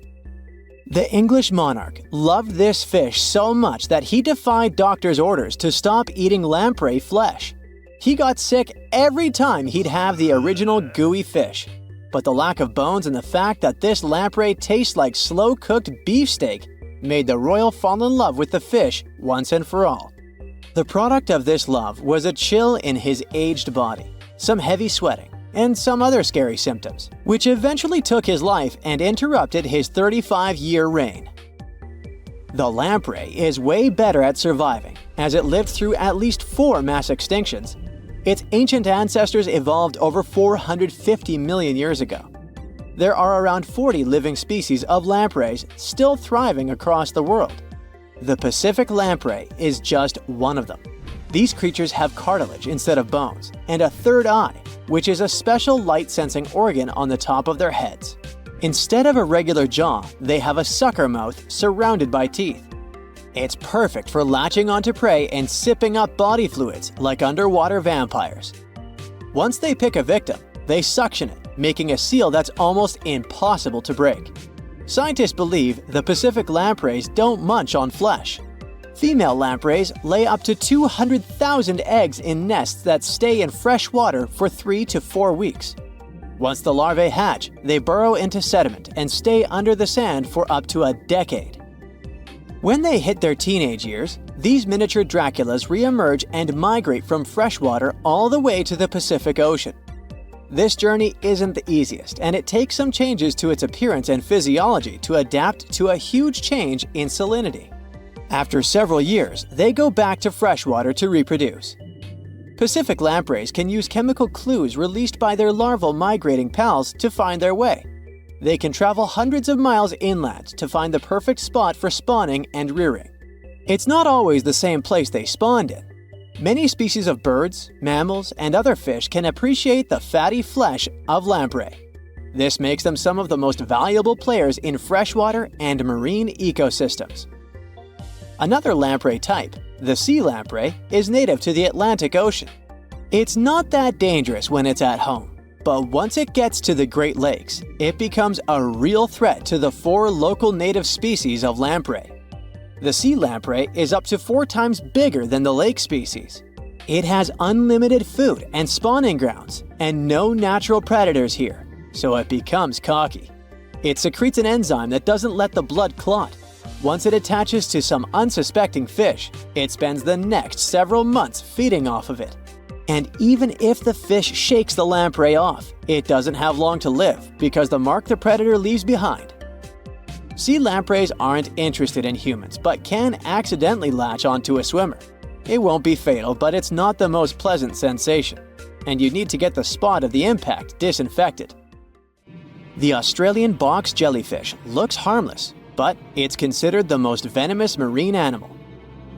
The English monarch loved this fish so much that he defied doctors' orders to stop eating lamprey flesh. He got sick every time he'd have the original gooey fish. But the lack of bones and the fact that this lamprey tastes like slow-cooked beefsteak made the royal fall in love with the fish once and for all. The product of this love was a chill in his aged body, some heavy sweating, and some other scary symptoms, which eventually took his life and interrupted his 35-year reign. The lamprey is way better at surviving, as it lived through at least 4 mass extinctions. Its ancient ancestors evolved over 450 million years ago. There are around 40 living species of lampreys still thriving across the world. The Pacific lamprey is just one of them. These creatures have cartilage instead of bones, and a third eye, which is a special light-sensing organ on the top of their heads. Instead of a regular jaw, they have a sucker mouth surrounded by teeth. It's perfect for latching onto prey and sipping up body fluids like underwater vampires. Once they pick a victim, they suction it, making a seal that's almost impossible to break. Scientists believe the Pacific lampreys don't munch on flesh. Female lampreys lay up to 200,000 eggs in nests that stay in fresh water for 3 to 4 weeks. Once the larvae hatch, they burrow into sediment and stay under the sand for up to a decade. When they hit their teenage years, these miniature Draculas re-emerge and migrate from freshwater all the way to the Pacific Ocean. This journey isn't the easiest, and it takes some changes to its appearance and physiology to adapt to a huge change in salinity. After several years, they go back to freshwater to reproduce. Pacific lampreys can use chemical clues released by their larval migrating pals to find their way. They can travel hundreds of miles inland to find the perfect spot for spawning and rearing. It's not always the same place they spawned in. Many species of birds, mammals, and other fish can appreciate the fatty flesh of lamprey. This makes them some of the most valuable players in freshwater and marine ecosystems. Another lamprey type, the sea lamprey, is native to the Atlantic Ocean. It's not that dangerous when it's at home, but once it gets to the Great Lakes, it becomes a real threat to the 4 local native species of lamprey. The sea lamprey is up to 4 times bigger than the lake species. It has unlimited food and spawning grounds, and no natural predators here, so it becomes cocky. It secretes an enzyme that doesn't let the blood clot. Once it attaches to some unsuspecting fish, it spends the next several months feeding off of it. And even if the fish shakes the lamprey off, it doesn't have long to live because the mark the predator leaves behind. Sea lampreys aren't interested in humans, but can accidentally latch onto a swimmer. It won't be fatal, but it's not the most pleasant sensation, and you need to get the spot of the impact disinfected. The Australian box jellyfish looks harmless, but it's considered the most venomous marine animal.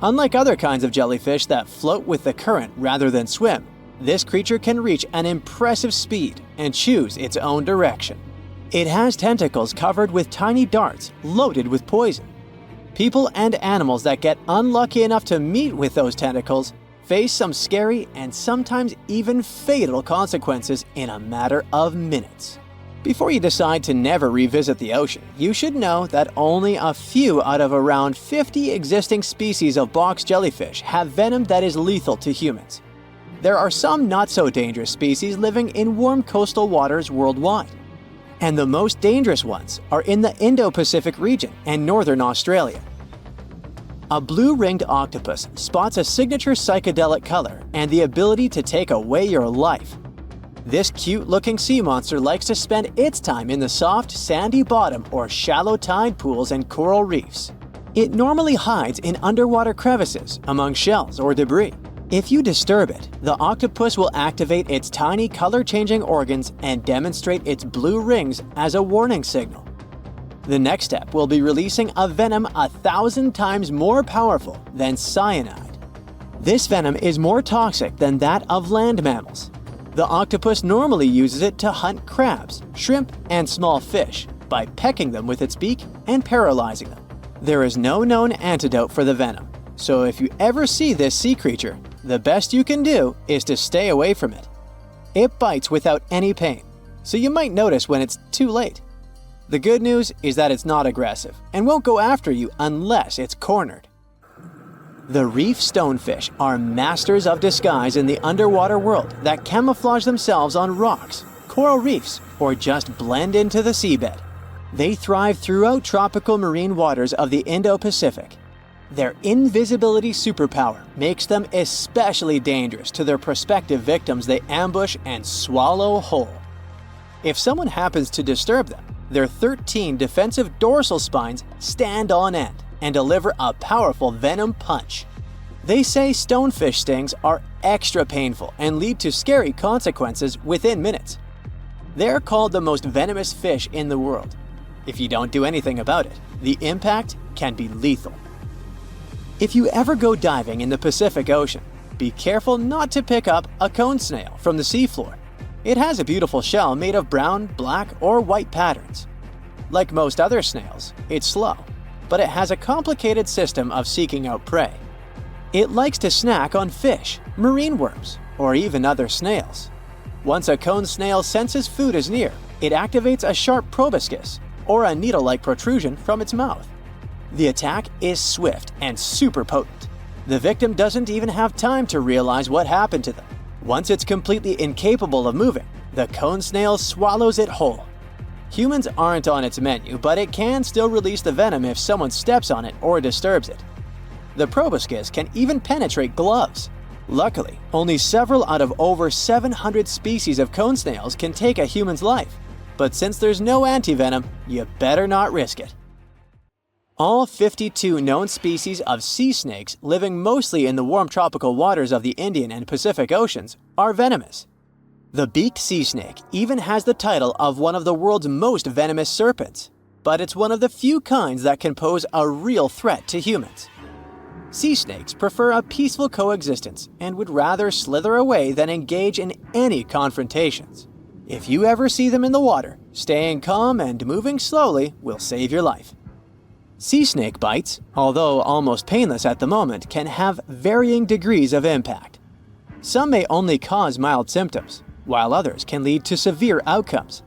Unlike other kinds of jellyfish that float with the current rather than swim, this creature can reach an impressive speed and choose its own direction. It has tentacles covered with tiny darts loaded with poison. People and animals that get unlucky enough to meet with those tentacles face some scary and sometimes even fatal consequences in a matter of minutes. Before you decide to never revisit the ocean, you should know that only a few out of around 50 existing species of box jellyfish have venom that is lethal to humans. There are some not-so-dangerous species living in warm coastal waters worldwide. And the most dangerous ones are in the Indo-Pacific region and northern Australia. A blue-ringed octopus spots a signature psychedelic color and the ability to take away your life. This cute-looking sea monster likes to spend its time in the soft, sandy bottom or shallow tide pools and coral reefs. It normally hides in underwater crevices, among shells or debris. If you disturb it, the octopus will activate its tiny color-changing organs and demonstrate its blue rings as a warning signal. The next step will be releasing a venom 1,000 times more powerful than cyanide. This venom is more toxic than that of land mammals. The octopus normally uses it to hunt crabs, shrimp, and small fish by pecking them with its beak and paralyzing them. There is no known antidote for the venom, so if you ever see this sea creature, the best you can do is to stay away from it. It bites without any pain, so you might notice when it's too late. The good news is that it's not aggressive and won't go after you unless it's cornered. The reef stonefish are masters of disguise in the underwater world that camouflage themselves on rocks, coral reefs, or just blend into the seabed. They thrive throughout tropical marine waters of the Indo-Pacific. Their invisibility superpower makes them especially dangerous to their prospective victims they ambush and swallow whole. If someone happens to disturb them, their 13 defensive dorsal spines stand on end and deliver a powerful venom punch. They say stonefish stings are extra painful and lead to scary consequences within minutes. They're called the most venomous fish in the world. If you don't do anything about it, the impact can be lethal. If you ever go diving in the Pacific Ocean, be careful not to pick up a cone snail from the seafloor. It has a beautiful shell made of brown, black, or white patterns. Like most other snails, it's slow, but it has a complicated system of seeking out prey. It likes to snack on fish, marine worms, or even other snails. Once a cone snail senses food is near, it activates a sharp proboscis, or a needle-like protrusion from its mouth. The attack is swift and super potent. The victim doesn't even have time to realize what happened to them. Once it's completely incapable of moving, the cone snail swallows it whole. Humans aren't on its menu, but it can still release the venom if someone steps on it or disturbs it. The proboscis can even penetrate gloves. Luckily, only several out of over 700 species of cone snails can take a human's life. But since there's no antivenom, you better not risk it. All 52 known species of sea snakes living mostly in the warm tropical waters of the Indian and Pacific Oceans are venomous. The beaked sea snake even has the title of one of the world's most venomous serpents, but it's one of the few kinds that can pose a real threat to humans. Sea snakes prefer a peaceful coexistence and would rather slither away than engage in any confrontations. If you ever see them in the water, staying calm and moving slowly will save your life. Sea snake bites, although almost painless at the moment, can have varying degrees of impact. Some may only cause mild symptoms, while others can lead to severe outcomes.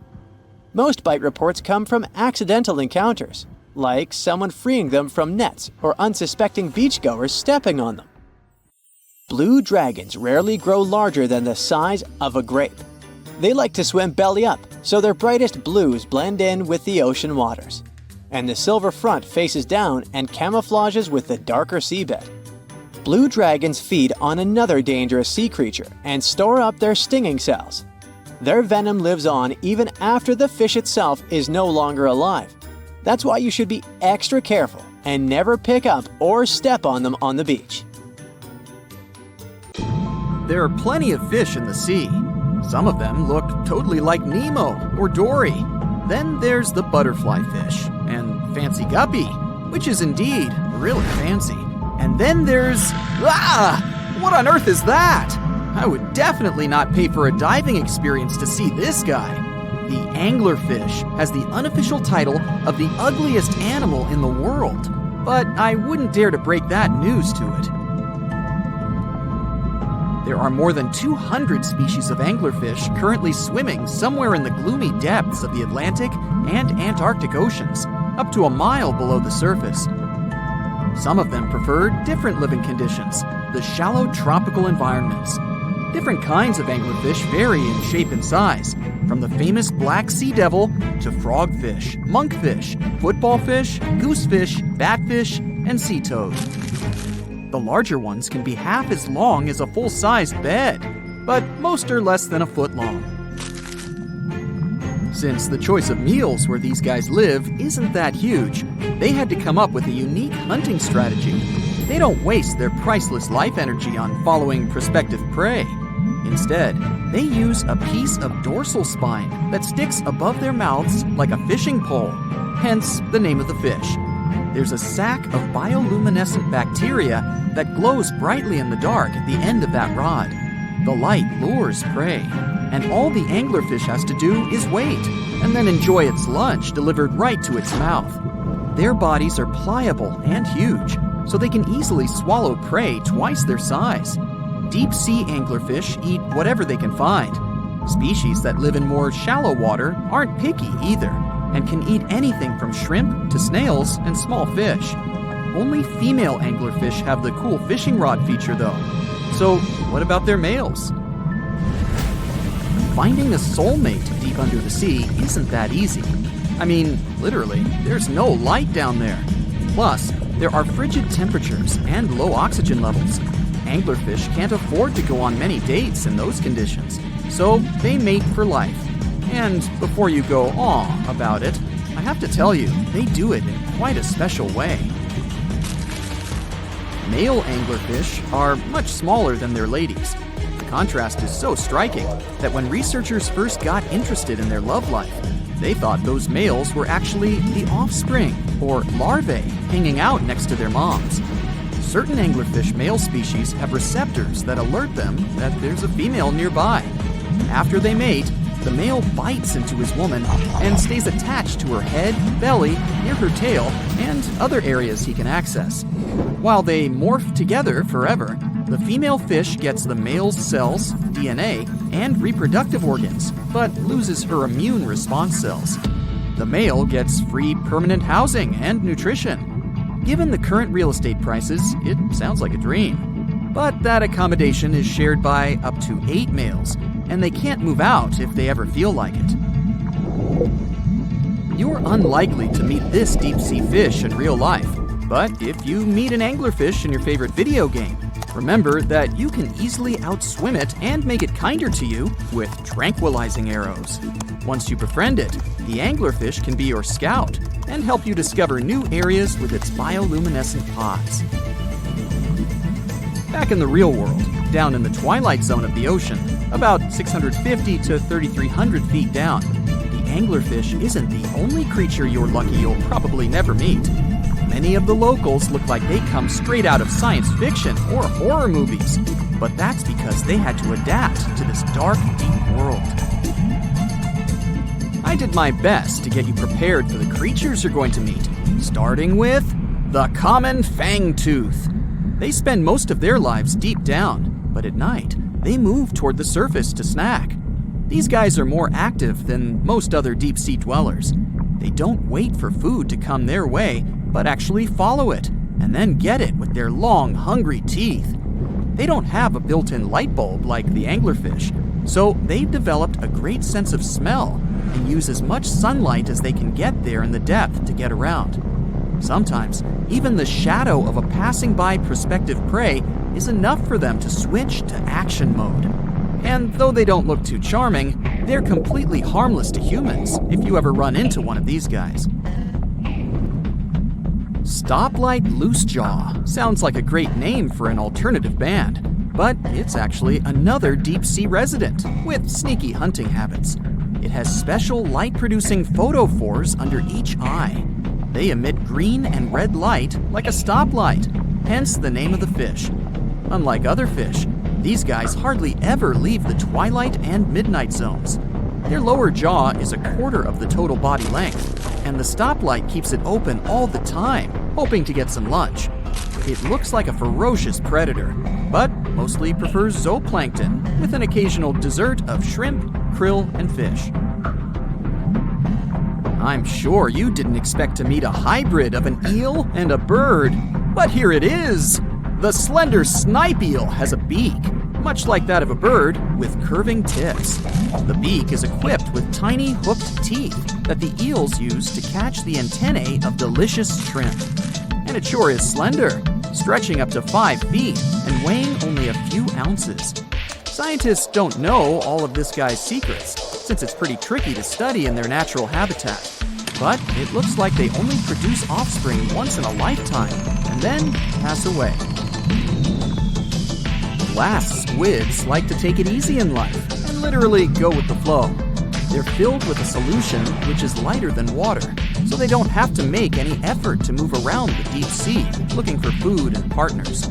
Most bite reports come from accidental encounters, like someone freeing them from nets or unsuspecting beachgoers stepping on them. Blue dragons rarely grow larger than the size of a grape. They like to swim belly up, so their brightest blues blend in with the ocean waters. And the silver front faces down and camouflages with the darker seabed. Blue dragons feed on another dangerous sea creature and store up their stinging cells. Their venom lives on even after the fish itself is no longer alive. That's why you should be extra careful and never pick up or step on them on the beach. There are plenty of fish in the sea. Some of them look totally like Nemo or Dory. Then there's the butterfly fish and fancy guppy, which is indeed really fancy. And then there's... What on earth is that? I would definitely not pay for a diving experience to see this guy. The anglerfish has the unofficial title of the ugliest animal in the world, but I wouldn't dare to break that news to it. There are more than 200 species of anglerfish currently swimming somewhere in the gloomy depths of the Atlantic and Antarctic Oceans, up to a mile below the surface. Some of them prefer different living conditions, the shallow tropical environments. Different kinds of anglerfish vary in shape and size, from the famous black sea devil to frogfish, monkfish, footballfish, goosefish, batfish, and sea toad. The larger ones can be half as long as a full-sized bed, but most are less than a foot long. Since the choice of meals where these guys live isn't that huge, they had to come up with a unique hunting strategy. They don't waste their priceless life energy on following prospective prey. Instead, they use a piece of dorsal spine that sticks above their mouths like a fishing pole, hence the name of the fish. There's a sac of bioluminescent bacteria that glows brightly in the dark at the end of that rod. The light lures prey, and all the anglerfish has to do is wait, and then enjoy its lunch delivered right to its mouth. Their bodies are pliable and huge, so they can easily swallow prey twice their size. Deep-sea anglerfish eat whatever they can find. Species that live in more shallow water aren't picky either. and can eat anything from shrimp to snails and small fish. Only female anglerfish have the cool fishing rod feature though. So what about their males? Finding a soulmate deep under the sea isn't that easy. I mean, literally, there's no light down there. Plus, there are frigid temperatures and low oxygen levels. Anglerfish can't afford to go on many dates in those conditions, so they mate for life. And before you go aw about it, I have to tell you, they do it in quite a special way. Male anglerfish are much smaller than their ladies. The contrast is so striking that when researchers first got interested in their love life, they thought those males were actually the offspring, or larvae, hanging out next to their moms. Certain anglerfish male species have receptors that alert them that there's a female nearby. After they mate, the male bites into his woman and stays attached to her head, belly, near her tail, and other areas he can access. While they morph together forever, the female fish gets the male's cells, DNA, and reproductive organs, but loses her immune response cells. The male gets free permanent housing and nutrition. Given the current real estate prices, it sounds like a dream. But that accommodation is shared by up to 8 males, and they can't move out if they ever feel like it. You're unlikely to meet this deep-sea fish in real life, but if you meet an anglerfish in your favorite video game, remember that you can easily outswim it and make it kinder to you with tranquilizing arrows. Once you befriend it, the anglerfish can be your scout and help you discover new areas with its bioluminescent pods. Back in the real world, down in the twilight zone of the ocean, about 650 to 3,300 feet down, the anglerfish isn't the only creature you're lucky you'll probably never meet. Many of the locals look like they come straight out of science fiction or horror movies, but that's because they had to adapt to this dark, deep world. I did my best to get you prepared for the creatures you're going to meet, starting with the common fangtooth. They spend most of their lives deep down, but at night, they move toward the surface to snack. These guys are more active than most other deep-sea dwellers. They don't wait for food to come their way, but actually follow it, and then get it with their long, hungry teeth. They don't have a built-in light bulb like the anglerfish, so they've developed a great sense of smell and use as much sunlight as they can get there in the depth to get around. Sometimes, even the shadow of a passing by prospective prey is enough for them to switch to action mode. And though they don't look too charming, they're completely harmless to humans if you ever run into one of these guys. Stoplight Loosejaw sounds like a great name for an alternative band, but it's actually another deep-sea resident with sneaky hunting habits. It has special light-producing photophores under each eye. They emit green and red light like a stoplight, hence the name of the fish. Unlike other fish, these guys hardly ever leave the twilight and midnight zones. Their lower jaw is a quarter of the total body length, and the stoplight keeps it open all the time, hoping to get some lunch. It looks like a ferocious predator, but mostly prefers zooplankton, with an occasional dessert of shrimp, krill, and fish. I'm sure you didn't expect to meet a hybrid of an eel and a bird, but here it is! The slender snipe eel has a beak, much like that of a bird, with curving tips. The beak is equipped with tiny hooked teeth that the eels use to catch the antennae of delicious shrimp. And it sure is slender, stretching up to 5 feet and weighing only a few ounces. Scientists don't know all of this guy's secrets, since it's pretty tricky to study in their natural habitat. But it looks like they only produce offspring once in a lifetime, and then pass away. Glass squids like to take it easy in life and literally go with the flow. They're filled with a solution which is lighter than water, so they don't have to make any effort to move around the deep sea looking for food and partners.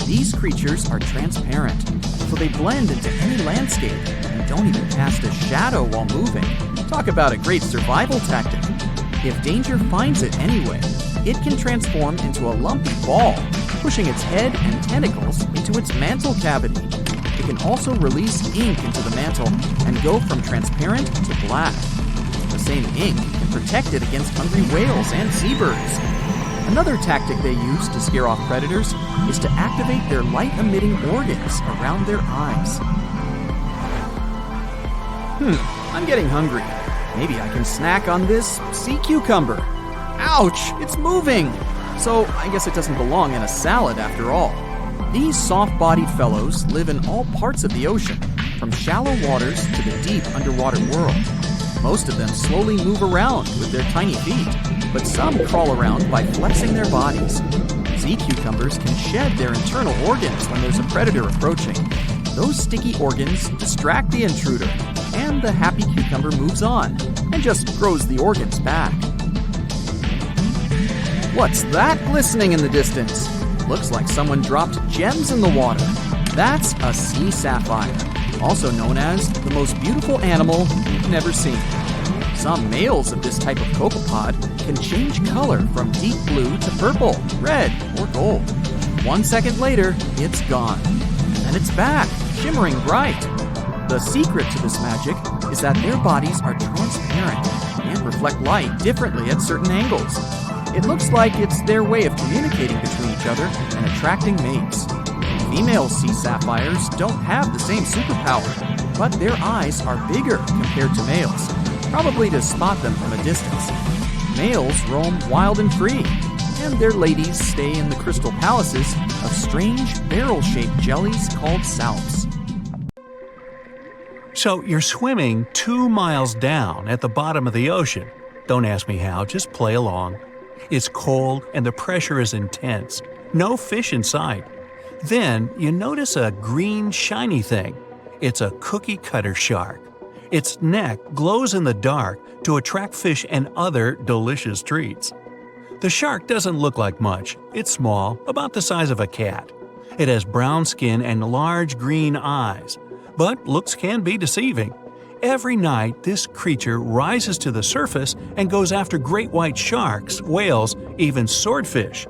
These creatures are transparent, so they blend into any landscape and don't even cast a shadow while moving. Talk about a great survival tactic. If danger finds it anyway, it can transform into a lumpy ball, pushing its head and tentacles into its mantle cavity. It can also release ink into the mantle and go from transparent to black. The same ink can protect it against hungry whales and seabirds. Another tactic they use to scare off predators is to activate their light-emitting organs around their eyes. I'm getting hungry. Maybe I can snack on this sea cucumber. Ouch, it's moving! So I guess it doesn't belong in a salad after all. These soft-bodied fellows live in all parts of the ocean, from shallow waters to the deep underwater world. Most of them slowly move around with their tiny feet, but some crawl around by flexing their bodies. Sea cucumbers can shed their internal organs when there's a predator approaching. Those sticky organs distract the intruder, and the happy cucumber moves on and just grows the organs back. What's that glistening in the distance? Looks like someone dropped gems in the water. That's a sea sapphire, also known as the most beautiful animal you've never seen. Some males of this type of copepod can change color from deep blue to purple, red, or gold. 1 second later, it's gone. And it's back, shimmering bright. The secret to this magic is that their bodies are transparent and reflect light differently at certain angles. It looks like it's their way of communicating between each other and attracting mates. Female sea sapphires don't have the same superpower, but their eyes are bigger compared to males, probably to spot them from a distance. Males roam wild and free, and their ladies stay in the crystal palaces of strange barrel-shaped jellies called salps. So you're swimming 2 miles down at the bottom of the ocean. Don't ask me how, just play along. It's cold and the pressure is intense. No fish in sight. Then you notice a green shiny thing. It's a cookie cutter shark. Its neck glows in the dark to attract fish and other delicious treats. The shark doesn't look like much. It's small, about the size of a cat. It has brown skin and large green eyes. But looks can be deceiving. Every night, this creature rises to the surface and goes after great white sharks, whales, even swordfish.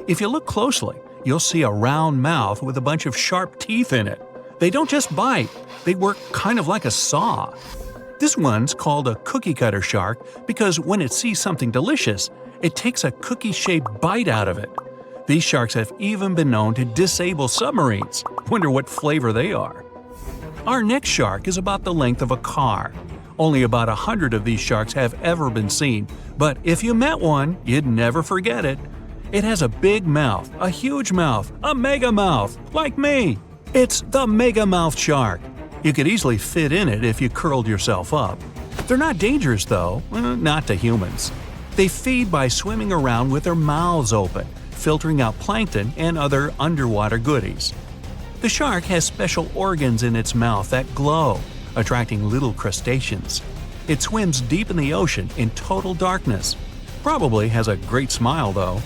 If you look closely, you'll see a round mouth with a bunch of sharp teeth in it. They don't just bite, they work kind of like a saw. This one's called a cookie cutter shark because when it sees something delicious, it takes a cookie-shaped bite out of it. These sharks have even been known to disable submarines. Wonder what flavor they are. Our next shark is about the length of a car. Only about 100 of these sharks have ever been seen, but if you met one, you'd never forget it. It has a big mouth, a huge mouth, a mega mouth, like me. It's the mega mouth shark. You could easily fit in it if you curled yourself up. They're not dangerous though, not to humans. They feed by swimming around with their mouths open, filtering out plankton and other underwater goodies. The shark has special organs in its mouth that glow, attracting little crustaceans. It swims deep in the ocean in total darkness. Probably has a great smile though.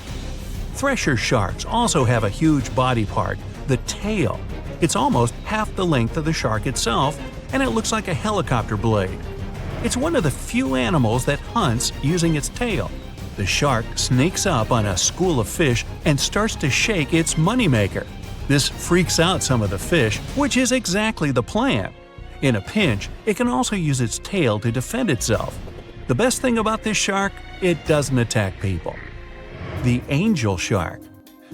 Thresher sharks also have a huge body part, the tail. It's almost half the length of the shark itself, and it looks like a helicopter blade. It's one of the few animals that hunts using its tail. The shark sneaks up on a school of fish and starts to shake its moneymaker. This freaks out some of the fish, which is exactly the plan. In a pinch, it can also use its tail to defend itself. The best thing about this shark, it doesn't attack people. The angel shark.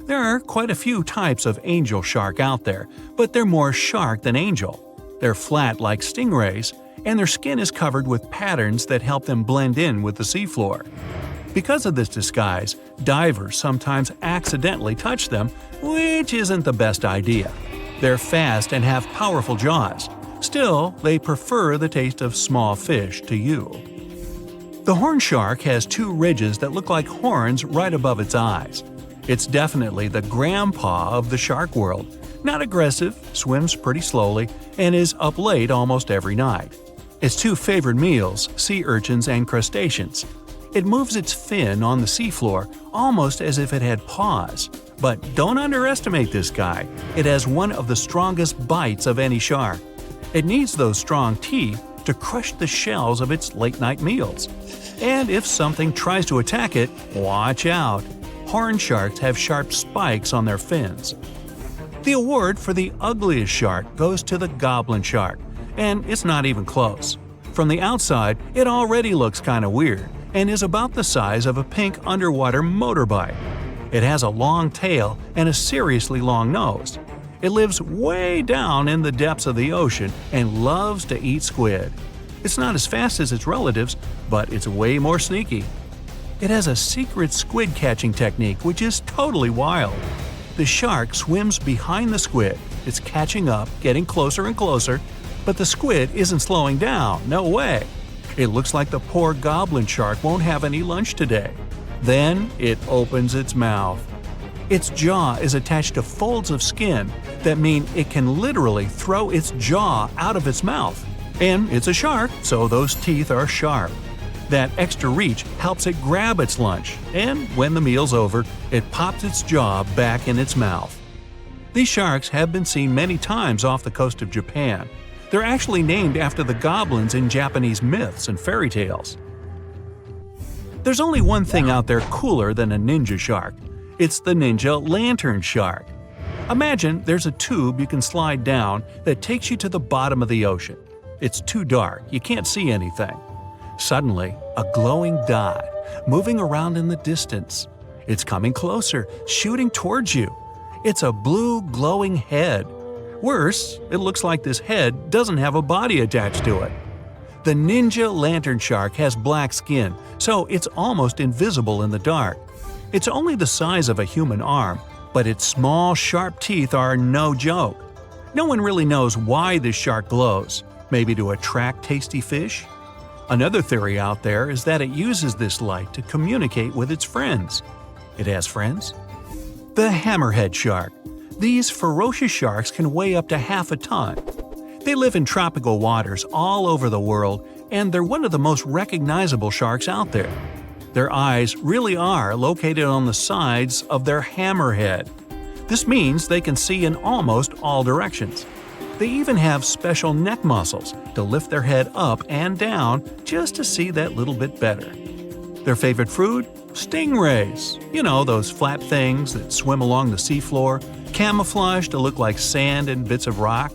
There are quite a few types of angel shark out there, but they're more shark than angel. They're flat like stingrays, and their skin is covered with patterns that help them blend in with the seafloor. Because of this disguise, divers sometimes accidentally touch them, which isn't the best idea. They're fast and have powerful jaws. Still, they prefer the taste of small fish to you. The horn shark has 2 ridges that look like horns right above its eyes. It's definitely the grandpa of the shark world. Not aggressive, swims pretty slowly, and is up late almost every night. Its 2 favorite meals, sea urchins and crustaceans. It moves its fin on the seafloor almost as if it had paws. But don't underestimate this guy. It has one of the strongest bites of any shark. It needs those strong teeth to crush the shells of its late-night meals. And if something tries to attack it, watch out. Horn sharks have sharp spikes on their fins. The award for the ugliest shark goes to the goblin shark, and it's not even close. From the outside, it already looks kinda weird and is about the size of a pink underwater motorbike. It has a long tail and a seriously long nose. It lives way down in the depths of the ocean and loves to eat squid. It's not as fast as its relatives, but it's way more sneaky. It has a secret squid catching technique which is totally wild. The shark swims behind the squid. It's catching up, getting closer and closer, but the squid isn't slowing down, no way. It looks like the poor goblin shark won't have any lunch today. Then it opens its mouth. Its jaw is attached to folds of skin that mean it can literally throw its jaw out of its mouth. And it's a shark, so those teeth are sharp. That extra reach helps it grab its lunch, and when the meal's over, it pops its jaw back in its mouth. These sharks have been seen many times off the coast of Japan. They're actually named after the goblins in Japanese myths and fairy tales. There's only one thing out there cooler than a ninja shark. It's the ninja lantern shark. Imagine there's a tube you can slide down that takes you to the bottom of the ocean. It's too dark, you can't see anything. Suddenly, a glowing dot, moving around in the distance. It's coming closer, shooting towards you. It's a blue glowing head. Worse, it looks like this head doesn't have a body attached to it. The ninja lantern shark has black skin, so it's almost invisible in the dark. It's only the size of a human arm, but its small, sharp teeth are no joke. No one really knows why this shark glows. Maybe to attract tasty fish? Another theory out there is that it uses this light to communicate with its friends. It has friends? The hammerhead shark. These ferocious sharks can weigh up to half a ton. They live in tropical waters all over the world, and they're one of the most recognizable sharks out there. Their eyes really are located on the sides of their hammerhead. This means they can see in almost all directions. They even have special neck muscles to lift their head up and down just to see that little bit better. Their favorite food? Stingrays. You know, those flat things that swim along the seafloor, camouflaged to look like sand and bits of rock.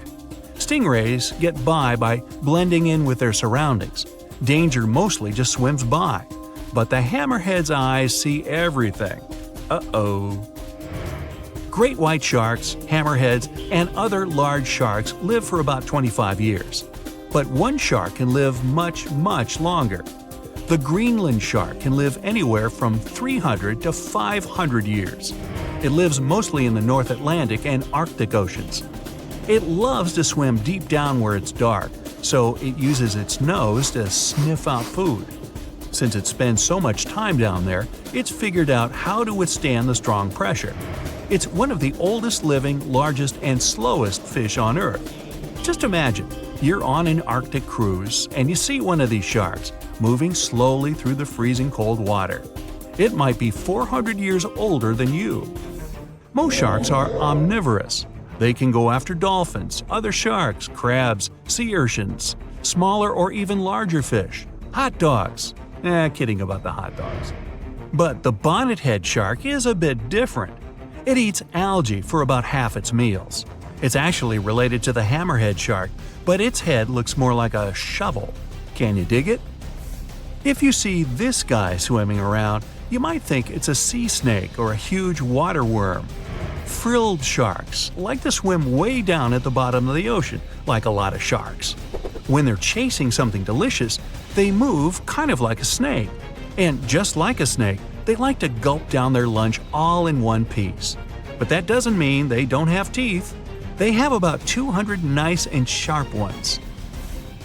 Stingrays get by blending in with their surroundings. Danger mostly just swims by. But the hammerhead's eyes see everything. Uh-oh. Great white sharks, hammerheads, and other large sharks live for about 25 years. But one shark can live much, much longer. The Greenland shark can live anywhere from 300 to 500 years. It lives mostly in the North Atlantic and Arctic oceans. It loves to swim deep down where it's dark, so it uses its nose to sniff out food. Since it spends so much time down there, it's figured out how to withstand the strong pressure. It's one of the oldest living, largest, and slowest fish on Earth. Just imagine, you're on an Arctic cruise and you see one of these sharks moving slowly through the freezing cold water. It might be 400 years older than you. Most sharks are omnivorous. They can go after dolphins, other sharks, crabs, sea urchins, smaller or even larger fish, hot dogs. Kidding about the hot dogs. But the bonnethead shark is a bit different. It eats algae for about half its meals. It's actually related to the hammerhead shark, but its head looks more like a shovel. Can you dig it? If you see this guy swimming around, you might think it's a sea snake or a huge water worm. Frilled sharks like to swim way down at the bottom of the ocean, like a lot of sharks. When they're chasing something delicious, they move kind of like a snake. And just like a snake, they like to gulp down their lunch all in one piece. But that doesn't mean they don't have teeth. They have about 200 nice and sharp ones.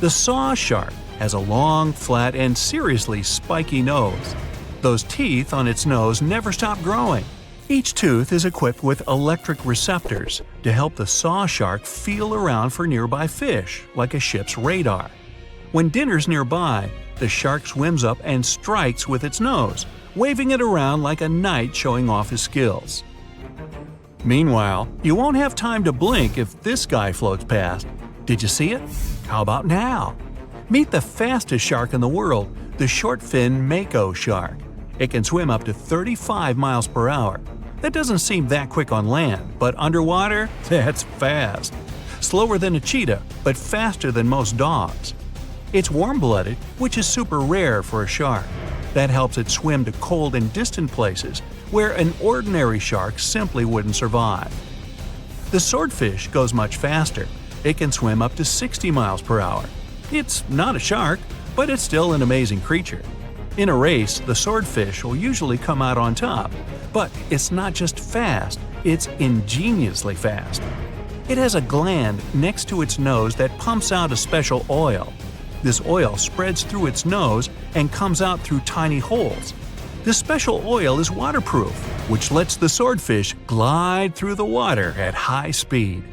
The saw shark has a long, flat, and seriously spiky nose. Those teeth on its nose never stop growing. Each tooth is equipped with electric receptors to help the saw shark feel around for nearby fish, like a ship's radar. When dinner's nearby, the shark swims up and strikes with its nose, waving it around like a knight showing off his skills. Meanwhile, you won't have time to blink if this guy floats past. Did you see it? How about now? Meet the fastest shark in the world, the short-fin mako shark. It can swim up to 35 miles per hour. That doesn't seem that quick on land, but underwater, that's fast. Slower than a cheetah, but faster than most dogs. It's warm-blooded, which is super rare for a shark. That helps it swim to cold and distant places where an ordinary shark simply wouldn't survive. The swordfish goes much faster. It can swim up to 60 miles per hour. It's not a shark, but it's still an amazing creature. In a race, the swordfish will usually come out on top, but it's not just fast, it's ingeniously fast. It has a gland next to its nose that pumps out a special oil. This oil spreads through its nose and comes out through tiny holes. This special oil is waterproof, which lets the swordfish glide through the water at high speed.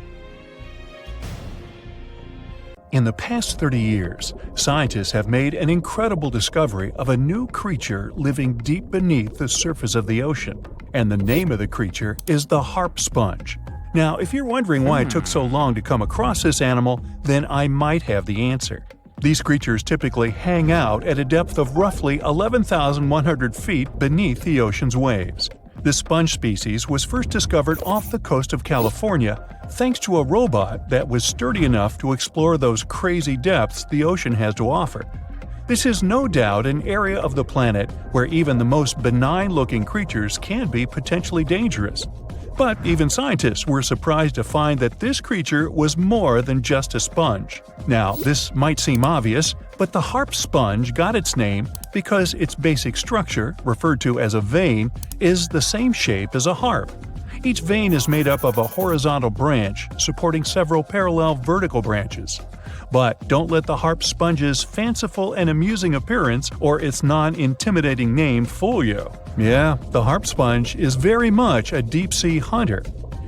In the past 30 years, scientists have made an incredible discovery of a new creature living deep beneath the surface of the ocean, and the name of the creature is the harp sponge. Now, if you're wondering why it took so long to come across this animal, then I might have the answer. These creatures typically hang out at a depth of roughly 11,100 feet beneath the ocean's waves. This sponge species was first discovered off the coast of California thanks to a robot that was sturdy enough to explore those crazy depths the ocean has to offer. This is no doubt an area of the planet where even the most benign-looking creatures can be potentially dangerous. But even scientists were surprised to find that this creature was more than just a sponge. Now, this might seem obvious, but the harp sponge got its name because its basic structure, referred to as a vein, is the same shape as a harp. Each vein is made up of a horizontal branch supporting several parallel vertical branches. But don't let the harp sponge's fanciful and amusing appearance or its non-intimidating name fool you. Yeah, the harp sponge is very much a deep-sea hunter.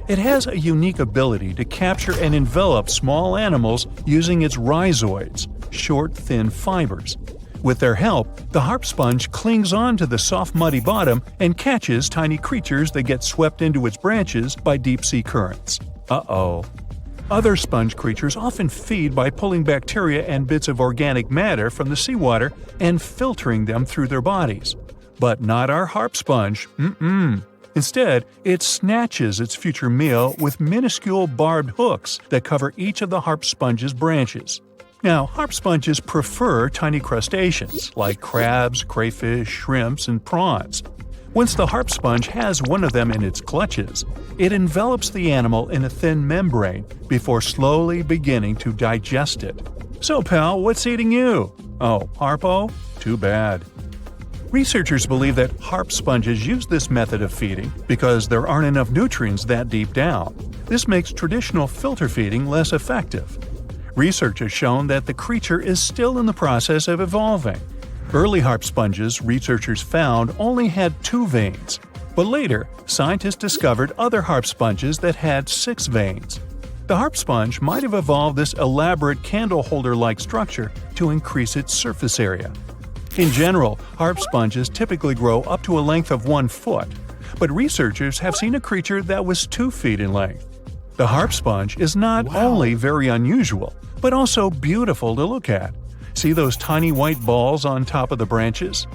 It has a unique ability to capture and envelop small animals using its rhizoids, short, thin fibers. With their help, the harp sponge clings on to the soft, muddy bottom and catches tiny creatures that get swept into its branches by deep-sea currents. Uh-oh. Other sponge creatures often feed by pulling bacteria and bits of organic matter from the seawater and filtering them through their bodies. But not our harp sponge. Instead, it snatches its future meal with minuscule barbed hooks that cover each of the harp sponge's branches. Now, harp sponges prefer tiny crustaceans like crabs, crayfish, shrimps, and prawns. Once the harp sponge has one of them in its clutches, it envelops the animal in a thin membrane before slowly beginning to digest it. So, pal, what's eating you? Oh, Harpo? Too bad. Researchers believe that harp sponges use this method of feeding because there aren't enough nutrients that deep down. This makes traditional filter feeding less effective. Research has shown that the creature is still in the process of evolving. Early harp sponges, researchers found, only had 2 veins, but later, scientists discovered other harp sponges that had 6 veins. The harp sponge might have evolved this elaborate candle holder-like structure to increase its surface area. In general, harp sponges typically grow up to a length of 1 foot, but researchers have seen a creature that was 2 feet in length. The harp sponge is not only very unusual, but also beautiful to look at. See those tiny white balls on top of the branches?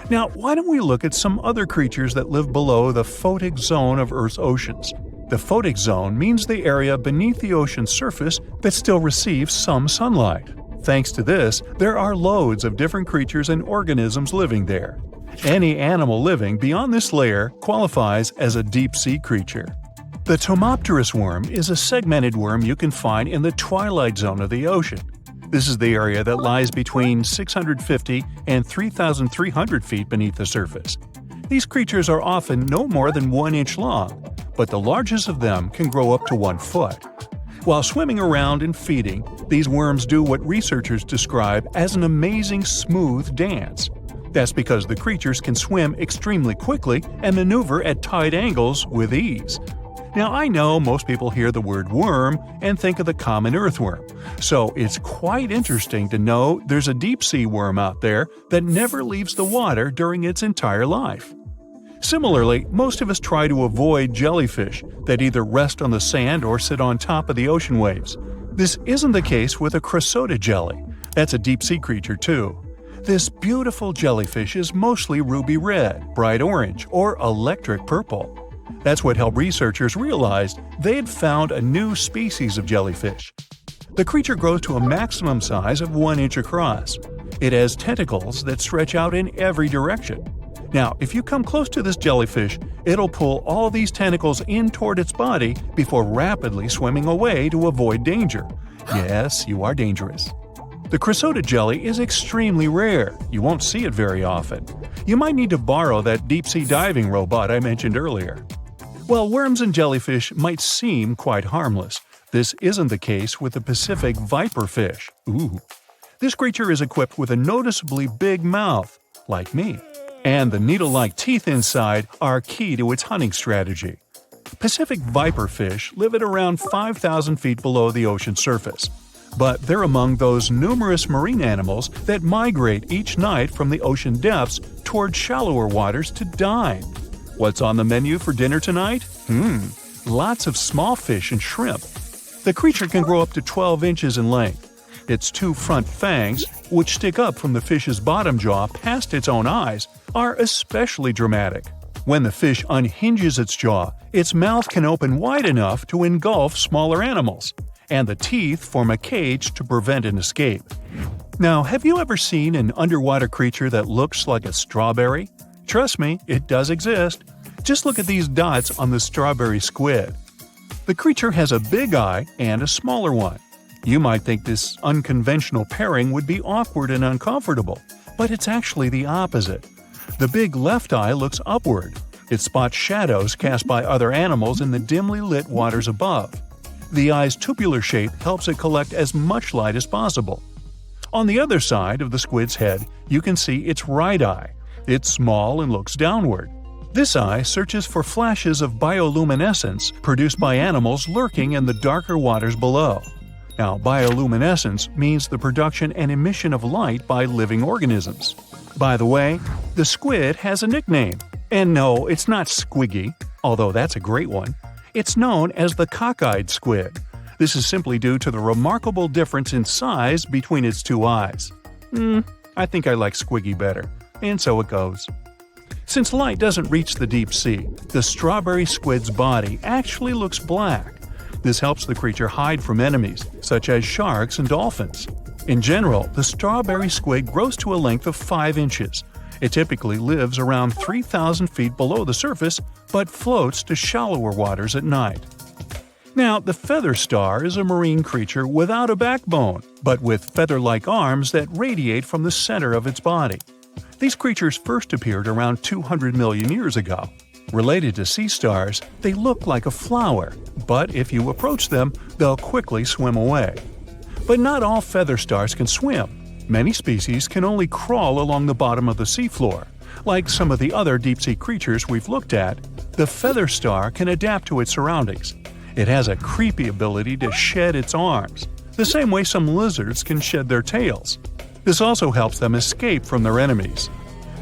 Now, why don't we look at some other creatures that live below the photic zone of Earth's oceans? The photic zone means the area beneath the ocean's surface that still receives some sunlight. Thanks to this, there are loads of different creatures and organisms living there. Any animal living beyond this layer qualifies as a deep-sea creature. The Tomopterus worm is a segmented worm you can find in the twilight zone of the ocean. This is the area that lies between 650 and 3,300 feet beneath the surface. These creatures are often no more than 1 inch long, but the largest of them can grow up to 1 foot. While swimming around and feeding, these worms do what researchers describe as an amazing smooth dance. That's because the creatures can swim extremely quickly and maneuver at tight angles with ease. Now, I know most people hear the word worm and think of the common earthworm, so it's quite interesting to know there's a deep-sea worm out there that never leaves the water during its entire life. Similarly, most of us try to avoid jellyfish that either rest on the sand or sit on top of the ocean waves. This isn't the case with a chrysota jelly. That's a deep-sea creature too. This beautiful jellyfish is mostly ruby red, bright orange, or electric purple. That's what helped researchers realize they had found a new species of jellyfish. The creature grows to a maximum size of 1 inch across. It has tentacles that stretch out in every direction. Now, if you come close to this jellyfish, it'll pull all these tentacles in toward its body before rapidly swimming away to avoid danger. Yes, you are dangerous. The chrysotid jelly is extremely rare. You won't see it very often. You might need to borrow that deep-sea diving robot I mentioned earlier. While worms and jellyfish might seem quite harmless, this isn't the case with the Pacific viperfish. Ooh. This creature is equipped with a noticeably big mouth, like me, and the needle-like teeth inside are key to its hunting strategy. Pacific viperfish live at around 5,000 feet below the ocean surface, but they're among those numerous marine animals that migrate each night from the ocean depths toward shallower waters to dine. What's on the menu for dinner tonight? Lots of small fish and shrimp. The creature can grow up to 12 inches in length. Its 2 front fangs, which stick up from the fish's bottom jaw past its own eyes, are especially dramatic. When the fish unhinges its jaw, its mouth can open wide enough to engulf smaller animals, and the teeth form a cage to prevent an escape. Now, have you ever seen an underwater creature that looks like a strawberry? Trust me, it does exist. Just look at these dots on the strawberry squid. The creature has a big eye and a smaller one. You might think this unconventional pairing would be awkward and uncomfortable, but it's actually the opposite. The big left eye looks upward. It spots shadows cast by other animals in the dimly lit waters above. The eye's tubular shape helps it collect as much light as possible. On the other side of the squid's head, you can see its right eye. It's small and looks downward. This eye searches for flashes of bioluminescence produced by animals lurking in the darker waters below. Now, bioluminescence means the production and emission of light by living organisms. By the way, the squid has a nickname. And no, it's not Squiggy, although that's a great one. It's known as the cockeyed squid. This is simply due to the remarkable difference in size between its 2 eyes. I think I like Squiggy better, and so it goes. Since light doesn't reach the deep sea, the strawberry squid's body actually looks black. This helps the creature hide from enemies, such as sharks and dolphins. In general, the strawberry squid grows to a length of 5 inches. It typically lives around 3,000 feet below the surface, but floats to shallower waters at night. Now, the feather star is a marine creature without a backbone, but with feather-like arms that radiate from the center of its body. These creatures first appeared around 200 million years ago. Related to sea stars, they look like a flower, but if you approach them, they'll quickly swim away. But not all feather stars can swim. Many species can only crawl along the bottom of the seafloor. Like some of the other deep-sea creatures we've looked at, the feather star can adapt to its surroundings. It has a creepy ability to shed its arms, the same way some lizards can shed their tails. This also helps them escape from their enemies.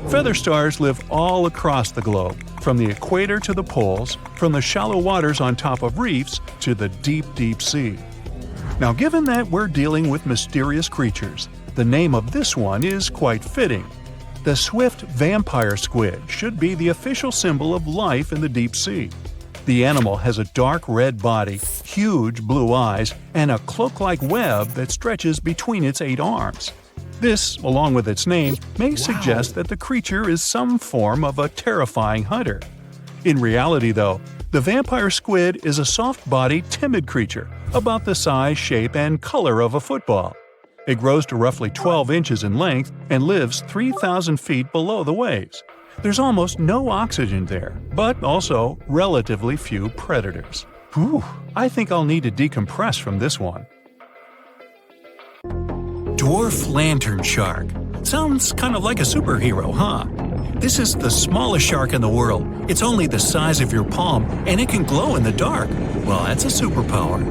Feather stars live all across the globe, from the equator to the poles, from the shallow waters on top of reefs to the deep, deep sea. Now, given that we're dealing with mysterious creatures, the name of this one is quite fitting. The swift vampire squid should be the official symbol of life in the deep sea. The animal has a dark red body, huge blue eyes, and a cloak-like web that stretches between its 8 arms. This, along with its name, may suggest that the creature is some form of a terrifying hunter. In reality, though, the vampire squid is a soft-bodied, timid creature, about the size, shape, and color of a football. It grows to roughly 12 inches in length and lives 3,000 feet below the waves. There's almost no oxygen there, but also relatively few predators. Whew, I think I'll need to decompress from this one. Dwarf lantern shark. Sounds kind of like a superhero, huh? This is the smallest shark in the world. It's only the size of your palm, and it can glow in the dark. Well, that's a superpower.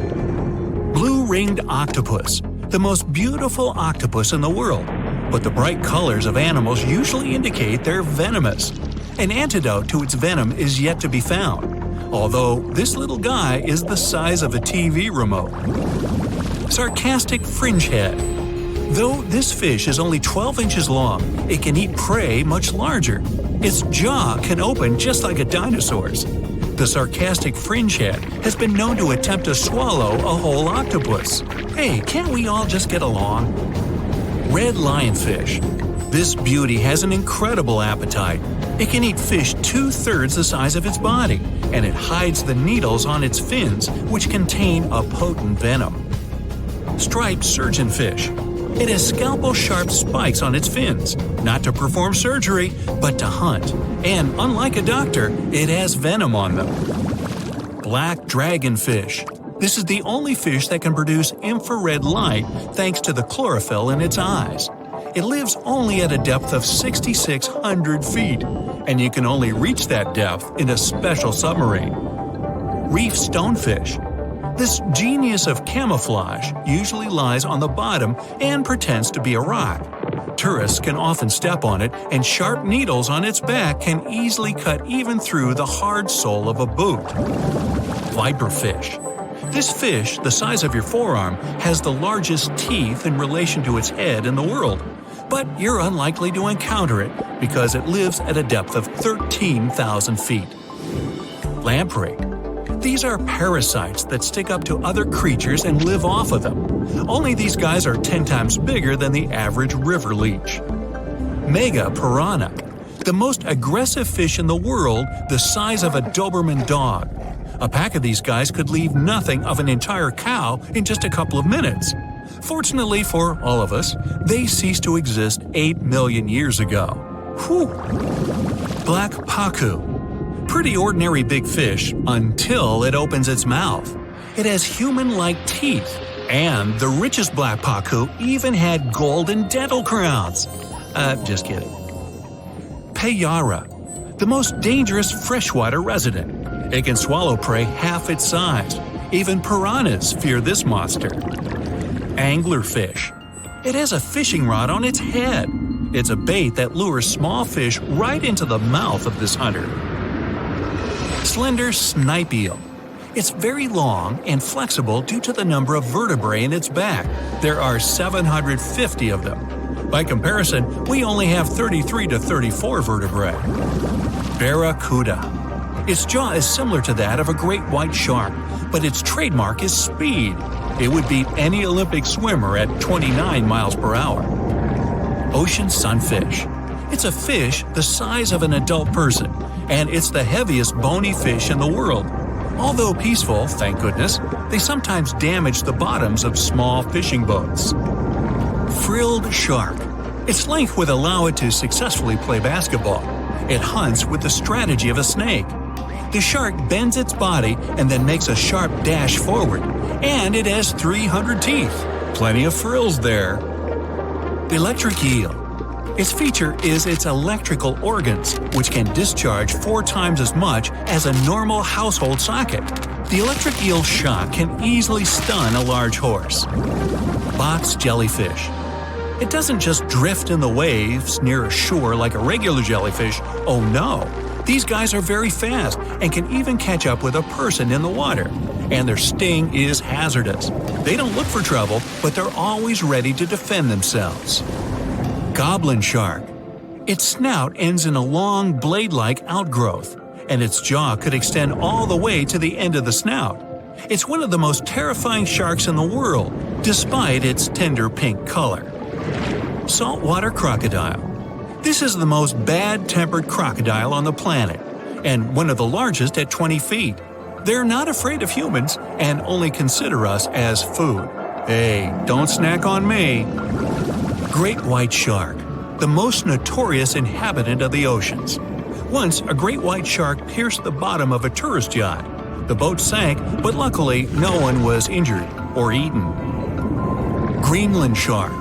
Blue-ringed octopus. The most beautiful octopus in the world. But the bright colors of animals usually indicate they're venomous. An antidote to its venom is yet to be found. Although this little guy is the size of a TV remote. Sarcastic fringehead. Though this fish is only 12 inches long, it can eat prey much larger. Its jaw can open just like a dinosaur's. The sarcastic fringehead has been known to attempt to swallow a whole octopus. Hey, can't we all just get along? Red lionfish. This beauty has an incredible appetite. It can eat fish 2/3 the size of its body, and it hides the needles on its fins, which contain a potent venom. Striped surgeonfish. It has scalpel-sharp spikes on its fins, not to perform surgery, but to hunt. And unlike a doctor, it has venom on them. Black dragonfish. This is the only fish that can produce infrared light thanks to the chlorophyll in its eyes. It lives only at a depth of 6,600 feet, and you can only reach that depth in a special submarine. Reef stonefish. This genius of camouflage usually lies on the bottom and pretends to be a rock. Tourists can often step on it, and sharp needles on its back can easily cut even through the hard sole of a boot. Viperfish. This fish, the size of your forearm, has the largest teeth in relation to its head in the world. But you're unlikely to encounter it because it lives at a depth of 13,000 feet. Lamprey. These are parasites that stick up to other creatures and live off of them. Only these guys are 10 times bigger than the average river leech. Mega piranha. The most aggressive fish in the world, the size of a Doberman dog. A pack of these guys could leave nothing of an entire cow in just a couple of minutes. Fortunately for all of us, they ceased to exist 8 million years ago. Whew! Black pacu. Pretty ordinary big fish until it opens its mouth. It has human-like teeth, and the richest black pacu even had golden dental crowns. Just kidding. Payara, the most dangerous freshwater resident. It can swallow prey half its size. Even piranhas fear this monster. Anglerfish. It has a fishing rod on its head. It's a bait that lures small fish right into the mouth of this hunter. Slender snipe eel. It's very long and flexible due to the number of vertebrae in its back. There are 750 of them. By comparison, we only have 33 to 34 vertebrae. Barracuda. Its jaw is similar to that of a great white shark, but its trademark is speed. It would beat any Olympic swimmer at 29 miles per hour. Ocean sunfish. It's a fish the size of an adult person, and it's the heaviest bony fish in the world. Although peaceful, thank goodness, they sometimes damage the bottoms of small fishing boats. Frilled shark. Its length would allow it to successfully play basketball. It hunts with the strategy of a snake. The shark bends its body and then makes a sharp dash forward, and it has 300 teeth. Plenty of frills there. Electric eel. Its feature is its electrical organs, which can discharge 4 times as much as a normal household socket. The electric eel's shock can easily stun a large horse. Box jellyfish. It doesn't just drift in the waves near a shore like a regular jellyfish. Oh no! These guys are very fast and can even catch up with a person in the water. And their sting is hazardous. They don't look for trouble, but they're always ready to defend themselves. Goblin shark. Its snout ends in a long blade-like outgrowth, and its jaw could extend all the way to the end of the snout. It's one of the most terrifying sharks in the world, despite its tender pink color. Saltwater crocodile. This is the most bad-tempered crocodile on the planet, and one of the largest at 20 feet. They're not afraid of humans and only consider us as food. Hey, don't snack on me. Great white shark, the most notorious inhabitant of the oceans. Once, a great white shark pierced the bottom of a tourist yacht. The boat sank, but luckily no one was injured or eaten. Greenland shark.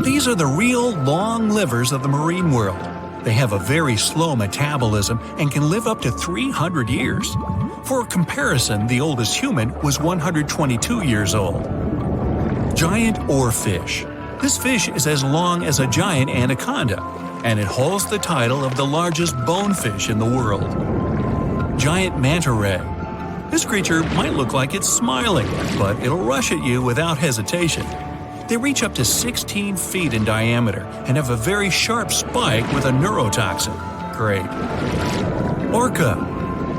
These are the real long livers of the marine world. They have a very slow metabolism and can live up to 300 years. For comparison, the oldest human was 122 years old. Giant oarfish. This fish is as long as a giant anaconda, and it holds the title of the largest bonefish in the world. Giant manta ray. This creature might look like it's smiling, but it'll rush at you without hesitation. They reach up to 16 feet in diameter and have a very sharp spike with a neurotoxin. Great. Orca.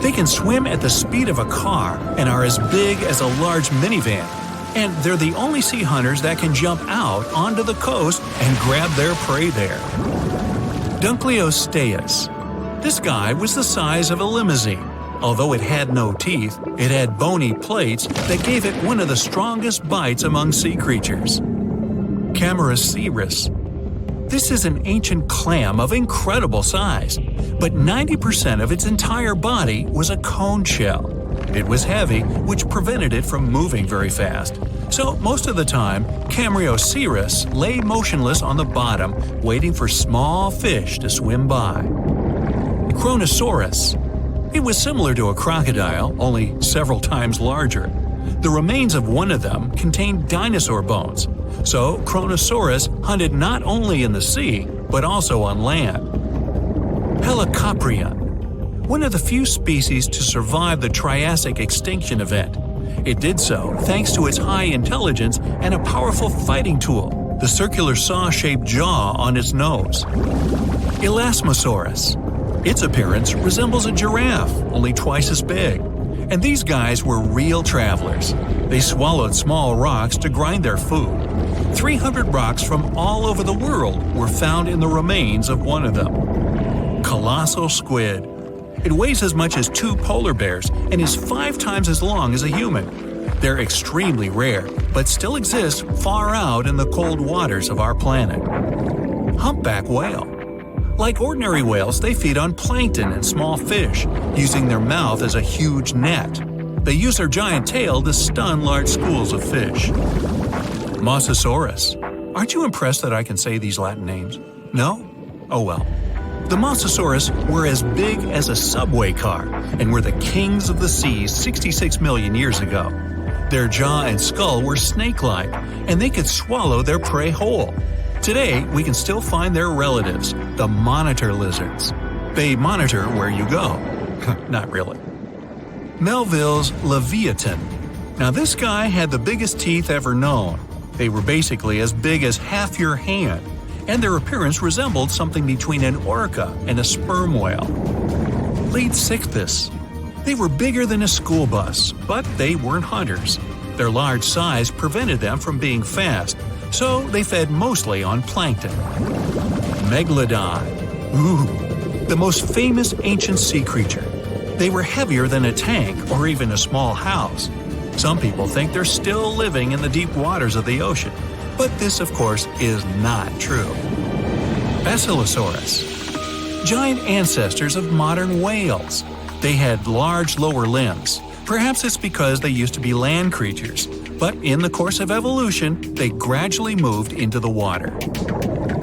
They can swim at the speed of a car and are as big as a large minivan. And they're the only sea hunters that can jump out onto the coast and grab their prey there. Dunkleosteus. This guy was the size of a limousine. Although it had no teeth, it had bony plates that gave it one of the strongest bites among sea creatures. Camarasaurus. This is an ancient clam of incredible size, but 90% of its entire body was a cone shell. It was heavy, which prevented it from moving very fast. So most of the time, Camarasaurus lay motionless on the bottom, waiting for small fish to swim by. Kronosaurus. It was similar to a crocodile, only several times larger. The remains of one of them contained dinosaur bones, so Kronosaurus hunted not only in the sea, but also on land. Helicoprion. One of the few species to survive the Triassic extinction event. It did so thanks to its high intelligence and a powerful fighting tool, the circular saw-shaped jaw on its nose. Elasmosaurus. Its appearance resembles a giraffe, only twice as big. And these guys were real travelers. They swallowed small rocks to grind their food. 300 rocks from all over the world were found in the remains of one of them. Colossal squid. It weighs as much as 2 polar bears and is 5 times as long as a human. They're extremely rare, but still exist far out in the cold waters of our planet. Humpback whale. Like ordinary whales, they feed on plankton and small fish, using their mouth as a huge net. They use their giant tail to stun large schools of fish. Mosasaurus. Aren't you impressed that I can say these Latin names? No? Oh well. The Mosasaurus were as big as a subway car and were the kings of the seas 66 million years ago. Their jaw and skull were snake-like, and they could swallow their prey whole. Today, we can still find their relatives, the monitor lizards. They monitor where you go. Not really. Melville's Leviathan. Now this guy had the biggest teeth ever known. They were basically as big as half your hand, and their appearance resembled something between an orca and a sperm whale. Leadsichthys. They were bigger than a school bus, but they weren't hunters. Their large size prevented them from being fast, so they fed mostly on plankton. Megalodon. Ooh, the most famous ancient sea creature. They were heavier than a tank or even a small house. Some people think they're still living in the deep waters of the ocean, but this, of course, is not true. Basilosaurus. Giant ancestors of modern whales. They had large lower limbs. Perhaps it's because they used to be land creatures, but in the course of evolution, they gradually moved into the water.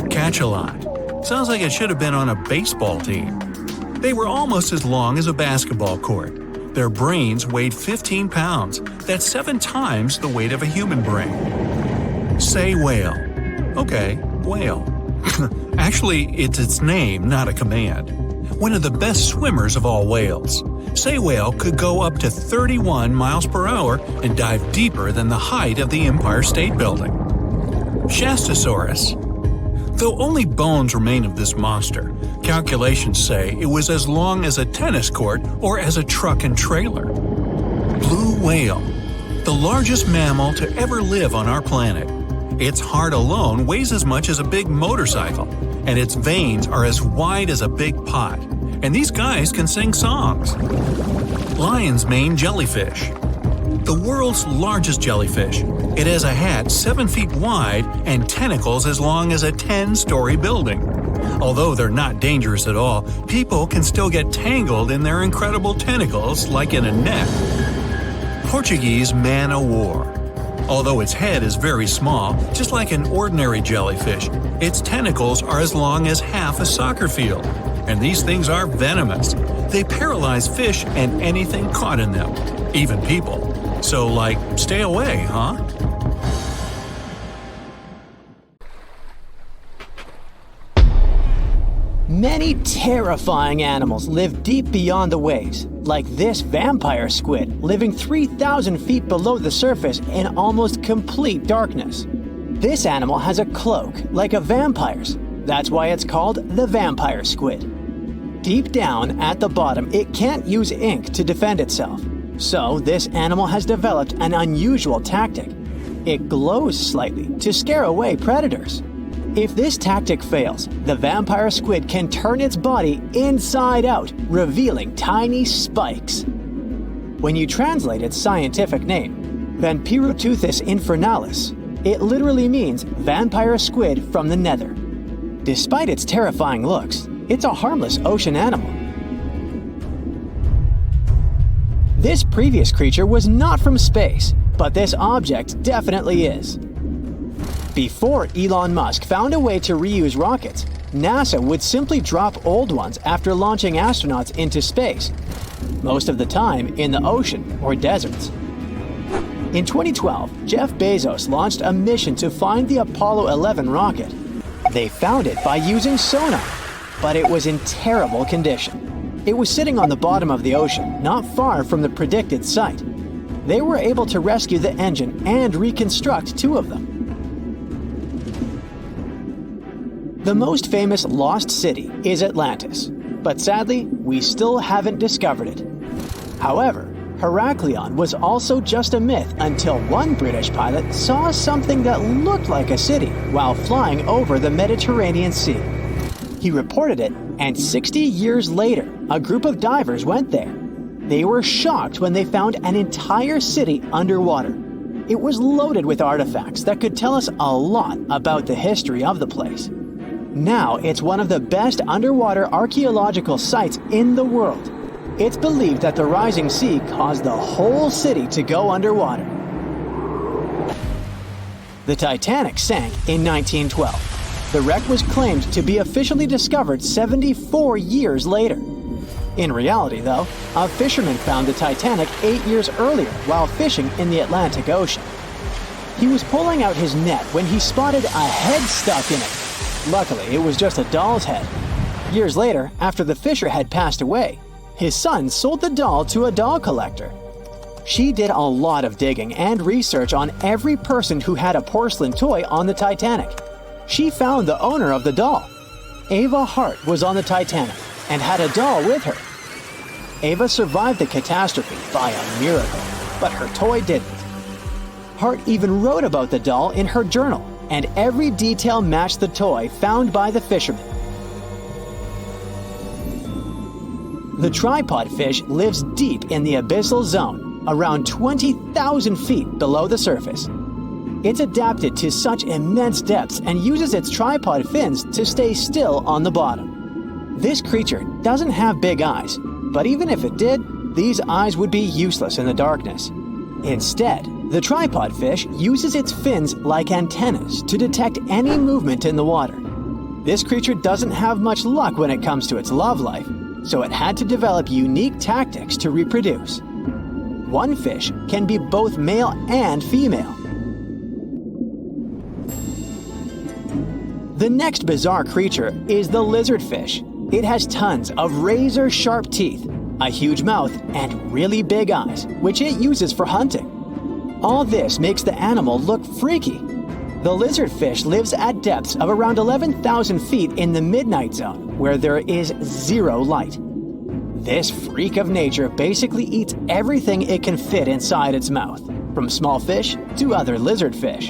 Cachalot. Sounds like it should have been on a baseball team. They were almost as long as a basketball court. Their brains weighed 15 pounds. That's 7 times the weight of a human brain. Sei whale. Okay, whale. Actually, it's its name, not a command. One of the best swimmers of all whales. Sei whale could go up to 31 miles per hour and dive deeper than the height of the Empire State Building. Shastasaurus. Though only bones remain of this monster, calculations say it was as long as a tennis court or as a truck and trailer. Blue whale. The largest mammal to ever live on our planet. Its heart alone weighs as much as a big motorcycle, and its veins are as wide as a big pot. And these guys can sing songs. Lion's mane jellyfish. The world's largest jellyfish. It has a hat 7 feet wide and tentacles as long as a 10-story building. Although they're not dangerous at all, people can still get tangled in their incredible tentacles like in a net. Portuguese man-o'-war. Although its head is very small, just like an ordinary jellyfish, its tentacles are as long as half a soccer field. And these things are venomous. They paralyze fish and anything caught in them, even people. So, like, stay away, huh? Many terrifying animals live deep beyond the waves, like this vampire squid living 3,000 feet below the surface in almost complete darkness. This animal has a cloak, like a vampire's. That's why it's called the vampire squid. Deep down at the bottom, it can't use ink to defend itself. So this animal has developed an unusual tactic. It glows slightly to scare away predators. If this tactic fails, the vampire squid can turn its body inside out, revealing tiny spikes. When you translate its scientific name, Vampiroteuthis infernalis, it literally means vampire squid from the nether. Despite its terrifying looks, it's a harmless ocean animal. This previous creature was not from space, but this object definitely is. Before Elon Musk found a way to reuse rockets, NASA would simply drop old ones after launching astronauts into space, most of the time in the ocean or deserts. In 2012, Jeff Bezos launched a mission to find the Apollo 11 rocket. They found it by using sonar, but it was in terrible condition. It was sitting on the bottom of the ocean, not far from the predicted site. They were able to rescue the engine and reconstruct 2 of them. The most famous lost city is Atlantis, but sadly, we still haven't discovered it. However, Heraklion was also just a myth until one British pilot saw something that looked like a city while flying over the Mediterranean Sea. He reported it, and 60 years later, a group of divers went there. They were shocked when they found an entire city underwater. It was loaded with artifacts that could tell us a lot about the history of the place. Now it's one of the best underwater archaeological sites in the world. It's believed that the rising sea caused the whole city to go underwater. The Titanic sank in 1912. The wreck was claimed to be officially discovered 74 years later. In reality, though, a fisherman found the Titanic 8 years earlier while fishing in the Atlantic Ocean. He was pulling out his net when he spotted a head stuck in it. Luckily, it was just a doll's head. Years later, after the fisher had passed away, his son sold the doll to a doll collector. She did a lot of digging and research on every person who had a porcelain toy on the Titanic. She found the owner of the doll. Ava Hart was on the Titanic and had a doll with her. Ava survived the catastrophe by a miracle, but her toy didn't. Hart even wrote about the doll in her journal, and every detail matched the toy found by the fisherman. The tripod fish lives deep in the abyssal zone, around 20,000 feet below the surface. It's adapted to such immense depths and uses its tripod fins to stay still on the bottom. This creature doesn't have big eyes, but even if it did, these eyes would be useless in the darkness. Instead, the tripod fish uses its fins like antennas to detect any movement in the water. This creature doesn't have much luck when it comes to its love life, so it had to develop unique tactics to reproduce. One fish can be both male and female. The next bizarre creature is the lizardfish. It has tons of razor-sharp teeth, a huge mouth, and really big eyes, which it uses for hunting. All this makes the animal look freaky. The lizardfish lives at depths of around 11,000 feet in the midnight zone, where there is zero light. This freak of nature basically eats everything it can fit inside its mouth, from small fish to other lizardfish.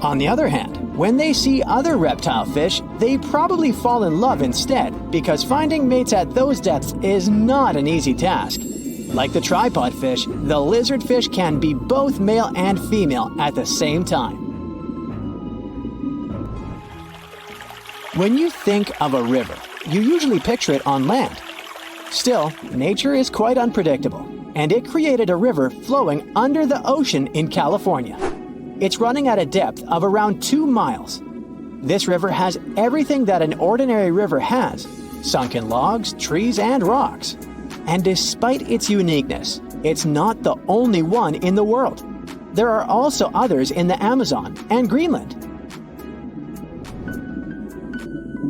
On the other hand, when they see other reptile fish, they probably fall in love instead, because finding mates at those depths is not an easy task. Like the tripod fish, the lizardfish can be both male and female at the same time. When you think of a river, you usually picture it on land. Still, nature is quite unpredictable, and it created a river flowing under the ocean in California. It's running at a depth of around 2 miles. This river has everything that an ordinary river has: sunken logs, trees, and rocks. And despite its uniqueness, it's not the only one in the world. There are also others in the Amazon and Greenland.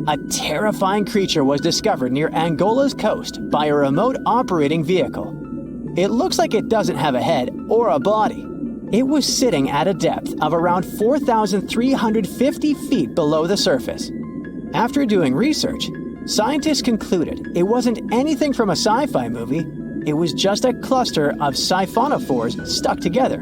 A terrifying creature was discovered near Angola's coast by a remote operating vehicle. It looks like it doesn't have a head or a body. It was sitting at a depth of around 4,350 feet below the surface. After doing research, Scientists concluded it wasn't anything from a sci-fi movie, it was just a cluster of siphonophores stuck together.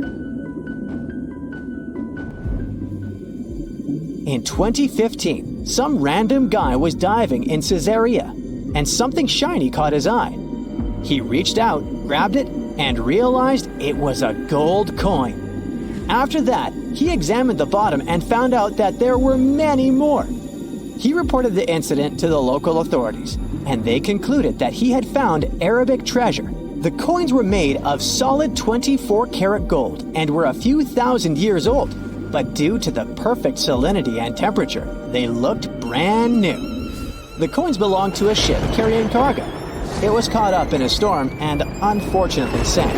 In 2015, some random guy was diving in Caesarea, and something shiny caught his eye. He reached out, grabbed it, and realized it was a gold coin. After that, he examined the bottom and found out that there were many more. He reported the incident to the local authorities, and they concluded that he had found Arabic treasure. The coins were made of solid 24-karat gold and were a few thousand years old, but due to the perfect salinity and temperature, they looked brand new. The coins belonged to a ship carrying cargo. It was caught up in a storm and unfortunately sank.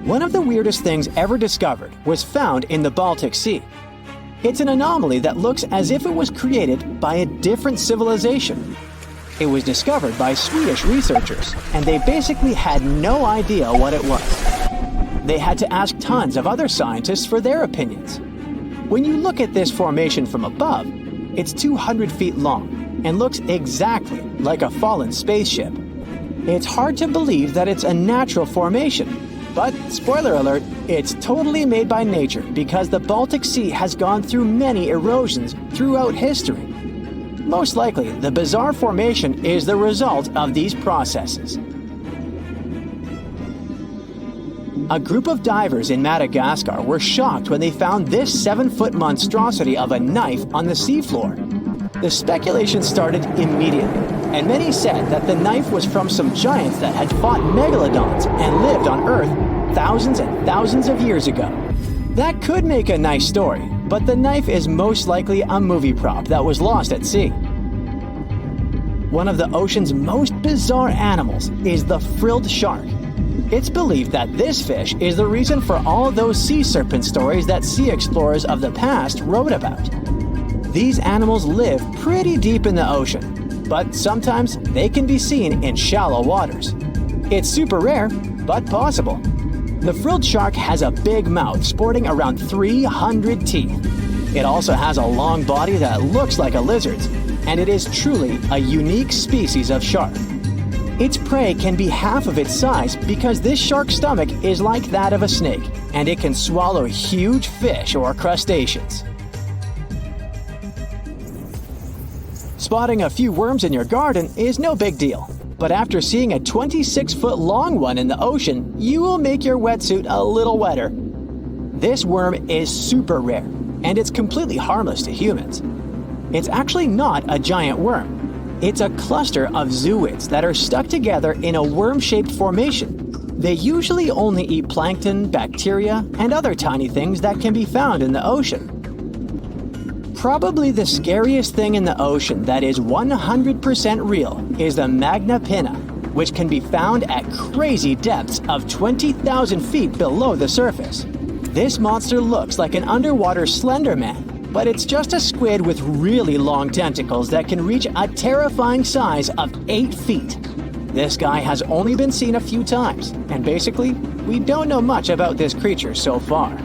One of the weirdest things ever discovered was found in the Baltic Sea. It's an anomaly that looks as if it was created by a different civilization. It was discovered by Swedish researchers, and they basically had no idea what it was. They had to ask tons of other scientists for their opinions. When you look at this formation from above, it's 200 feet long and looks exactly like a fallen spaceship. It's hard to believe that it's a natural formation, but spoiler alert, it's totally made by nature because the Baltic Sea has gone through many erosions throughout history. Most likely, the bizarre formation is the result of these processes. A group of divers in Madagascar were shocked when they found this 7-foot monstrosity of a knife on the seafloor. The speculation started immediately, and many said that the knife was from some giants that had fought megalodons and lived on Earth thousands and thousands of years ago. That could make a nice story, but the knife is most likely a movie prop that was lost at sea. One of the ocean's most bizarre animals is the frilled shark. It's believed that this fish is the reason for all those sea serpent stories that sea explorers of the past wrote about. These animals live pretty deep in the ocean, but sometimes they can be seen in shallow waters. It's super rare, but possible. The frilled shark has a big mouth sporting around 300 teeth. It also has a long body that looks like a lizard's, and it is truly a unique species of shark. Its prey can be half of its size because this shark's stomach is like that of a snake, and it can swallow huge fish or crustaceans. Spotting a few worms in your garden is no big deal, but after seeing a 26-foot long one in the ocean, you will make your wetsuit a little wetter. This worm is super rare, and it's completely harmless to humans. It's actually not a giant worm. It's a cluster of zooids that are stuck together in a worm-shaped formation. They usually only eat plankton, bacteria, and other tiny things that can be found in the ocean. Probably the scariest thing in the ocean that is 100% real is the magna pinna, which can be found at crazy depths of 20,000 feet below the surface. This monster looks like an underwater Slender Man, but it's just a squid with really long tentacles that can reach a terrifying size of 8 feet. This guy has only been seen a few times, and basically, we don't know much about this creature so far.